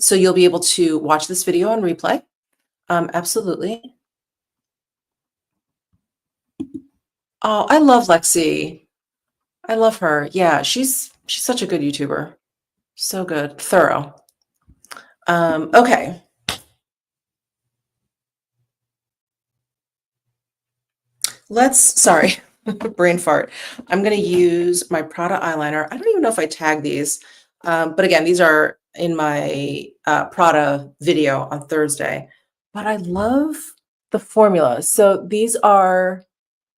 So you'll be able to watch this video on replay. Absolutely. Oh, I love Lexi. I love her. Yeah, she's such a good YouTuber. So good. Thorough. Okay. Sorry, brain fart. I'm going to use my Prada eyeliner. I don't even know if I tag these, but again, these are in my Prada video on Thursday. But I love the formula. So these are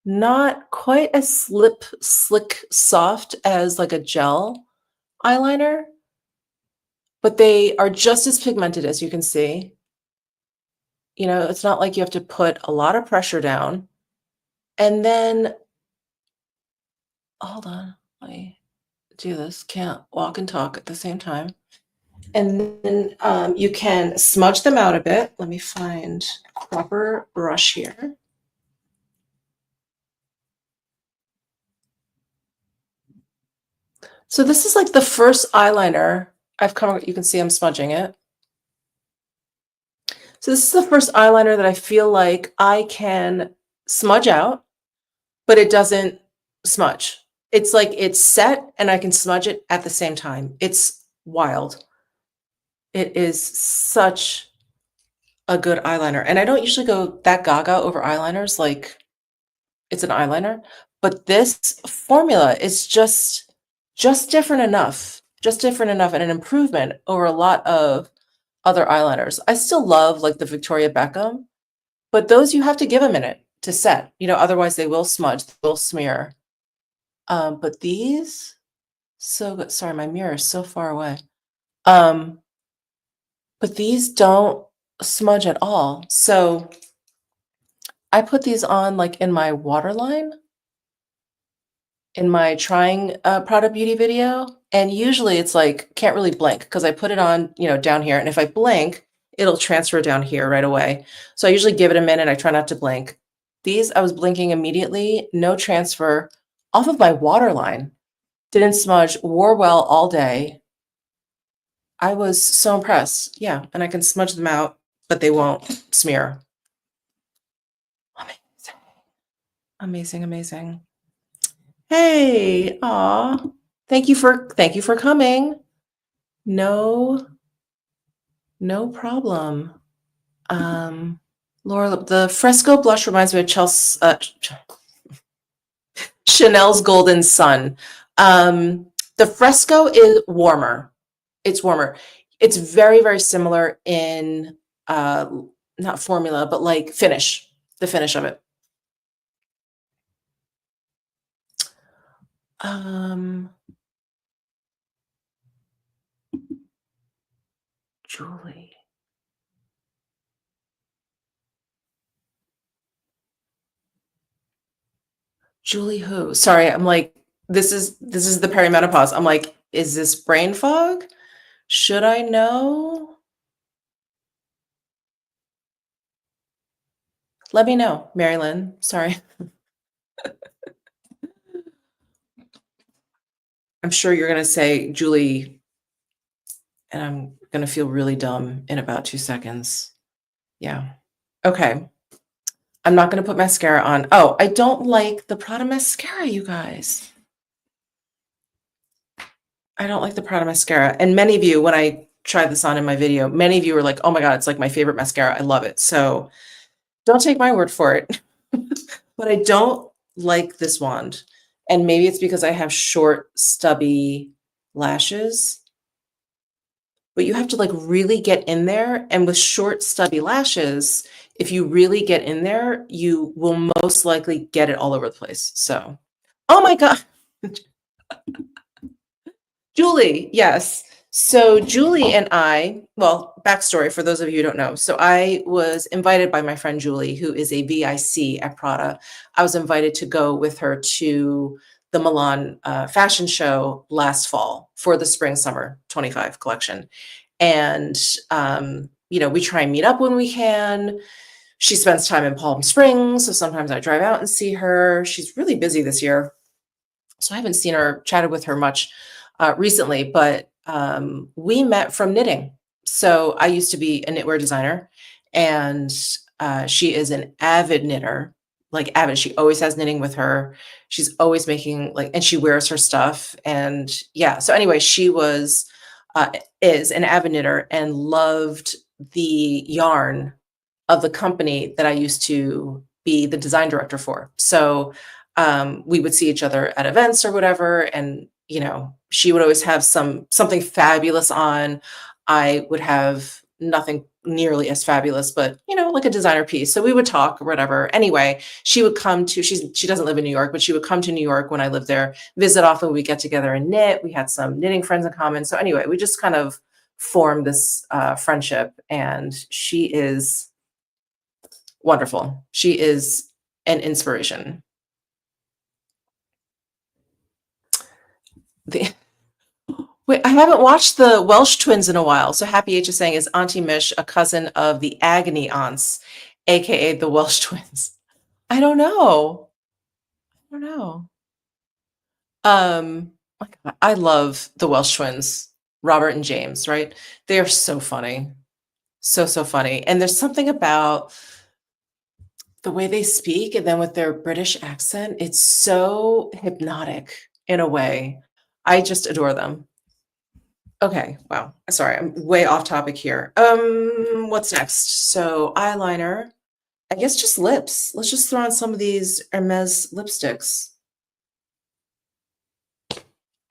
not quite as slick, soft as like a gel eyeliner, but they are just as pigmented as you can see. It's not like you have to put a lot of pressure down. And then, hold on, let me do this. Can't walk and talk at the same time. And then you can smudge them out a bit. Let me find a proper brush here. So this is like the first eyeliner I've come, you can see I'm smudging it. So this is the first eyeliner that I feel like I can smudge out, but it doesn't smudge. It's like it's set and I can smudge it at the same time. It's wild. It is such a good eyeliner. And I don't usually go that gaga over eyeliners, like it's an eyeliner, but this formula is just different enough, and an improvement over a lot of other eyeliners. I still love like the Victoria Beckham, but those you have to give a minute to set, otherwise they will smudge, they will smear. But these, so good. Sorry, my mirror is so far away. But these don't smudge at all. So I put these on like in my waterline, in my trying Prada Beauty video. And usually it's like, can't really blink because I put it on, down here. And if I blink, it'll transfer down here right away. So I usually give it a minute. I try not to blink. These, I was blinking immediately, no transfer off of my waterline. Didn't smudge, wore well all day. I was so impressed. Yeah, and I can smudge them out, but they won't smear. Amazing. Hey, aw. Thank you for coming. No problem. Laura, the Fresco blush reminds me of Chanel's Golden Sun. The Fresco is warmer. It's warmer. It's very, very similar in not formula, but like finish. the finish of it. Um, Julie. Julie who? Sorry, I'm like, this is the perimenopause. I'm like, is this brain fog? Should I know? Let me know, Mary Lynn. Sorry. I'm sure you're gonna say Julie, and I'm gonna feel really dumb in about 2 seconds. Yeah. Okay. I'm not gonna put mascara on. Oh, I don't like the Prada mascara, you guys. I don't like the Prada mascara. And many of you, when I tried this on in my video, many of you were like, "Oh my God, it's like my favorite mascara. I love it." So don't take my word for it. But I don't like this wand. And maybe it's because I have short, stubby lashes. But you have to like really get in there. And with short, stubby lashes, if you really get in there, you will most likely get it all over the place. So, oh my God. Julie, yes. So Julie and I, well, backstory for those of you who don't know. So I was invited by my friend Julie, who is a VIC at Prada. I was invited to go with her to the Milan fashion show last fall for the spring summer 25 collection. And we try and meet up when we can. She spends time in Palm Springs, so sometimes I drive out and see her. She's really busy this year, so I haven't seen her, chatted with her much recently, but we met from knitting. So I used to be a knitwear designer, and she is an avid knitter, like avid. She always has knitting with her. She's always making and she wears her stuff. And yeah, so anyway, she is an avid knitter and loved the yarn of the company that I used to be the design director for. So we would see each other at events or whatever, and she would always have something fabulous on. I would have nothing nearly as fabulous, but like a designer piece. So we would talk or whatever. Anyway, she would come to, she doesn't live in New York, but she would come to New York when I lived there, visit often. We get together and knit. We had some knitting friends in common. So anyway, we just kind of formed this friendship, and she is wonderful. She is an inspiration. The Wait, I haven't watched the Welsh twins in a while. So Happy H is saying, is Auntie Mish a cousin of the Agony Aunts, aka the Welsh twins? I don't know. I don't know. My God, I love the Welsh twins, Robert and James, right? They are so funny. So funny. And there's something about the way they speak, and then with their British accent, it's so hypnotic in a way. I just adore them. Okay, wow. Sorry, I'm way off topic here. What's next? So eyeliner. I guess just lips. Let's just throw on some of these Hermes lipsticks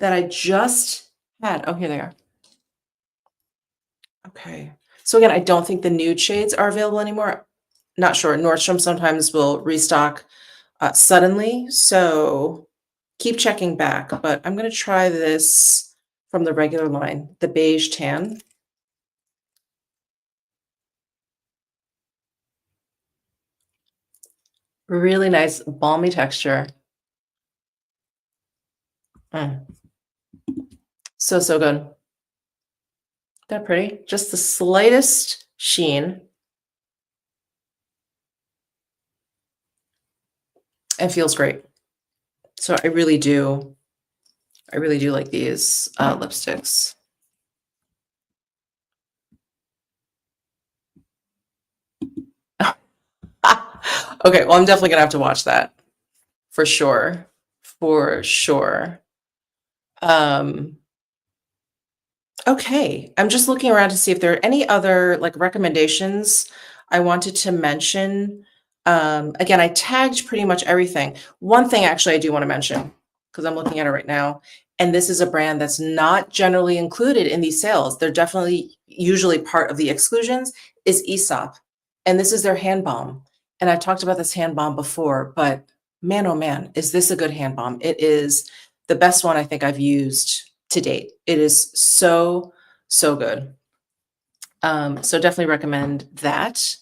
that I just had. Oh, here they are. Okay. So again, I don't think the nude shades are available anymore. Not sure. Nordstrom sometimes will restock suddenly, so keep checking back. But I'm going to try this from the regular line, the beige tan. Really nice, balmy texture. Mm. So good. That pretty? Just the slightest sheen. And feels great. So I really do like these lipsticks. Okay, well, I'm definitely gonna have to watch that for sure. For sure. Okay, I'm just looking around to see if there are any other recommendations I wanted to mention. Again, I tagged pretty much everything. One thing actually I do want to mention, because I'm looking at it right now, and this is a brand that's not generally included in these sales. They're definitely usually part of the exclusions, is Aesop. And this is their hand balm. and I talked about this hand balm before, but man, oh man, is this a good hand balm. It is the best one I think I've used to date. It is so, so good. So definitely recommend that.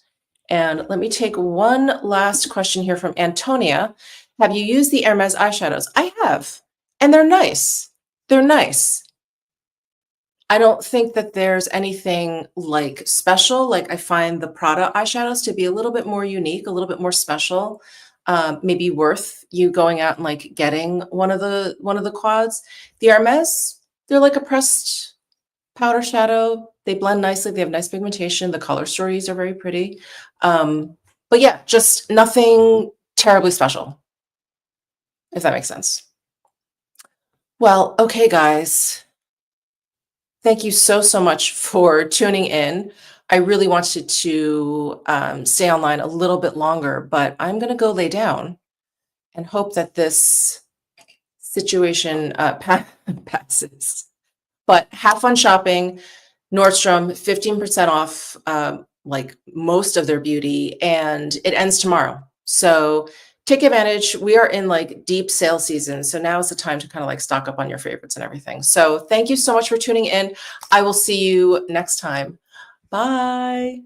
And let me take one last question here from Antonia. Have you used the Hermes eyeshadows? I have, and they're nice. They're nice. I don't think that there's anything like special. Like I find the Prada eyeshadows to be a little bit more unique, a little bit more special. Maybe worth you going out and like getting one of the quads. The Hermes, they're like a pressed powder shadow. They blend nicely. They have nice pigmentation. The color stories are very pretty. But yeah, just nothing terribly special, if that makes sense. Well, okay, guys. Thank you so, so much for tuning in. I really wanted to stay online a little bit longer, but I'm going to go lay down and hope that this situation passes. But have fun shopping. Nordstrom, 15% off, like most of their beauty, and it ends tomorrow. So take advantage. We are in like deep sale season. So now is the time to kind of like stock up on your favorites and everything. So thank you so much for tuning in. I will see you next time. Bye.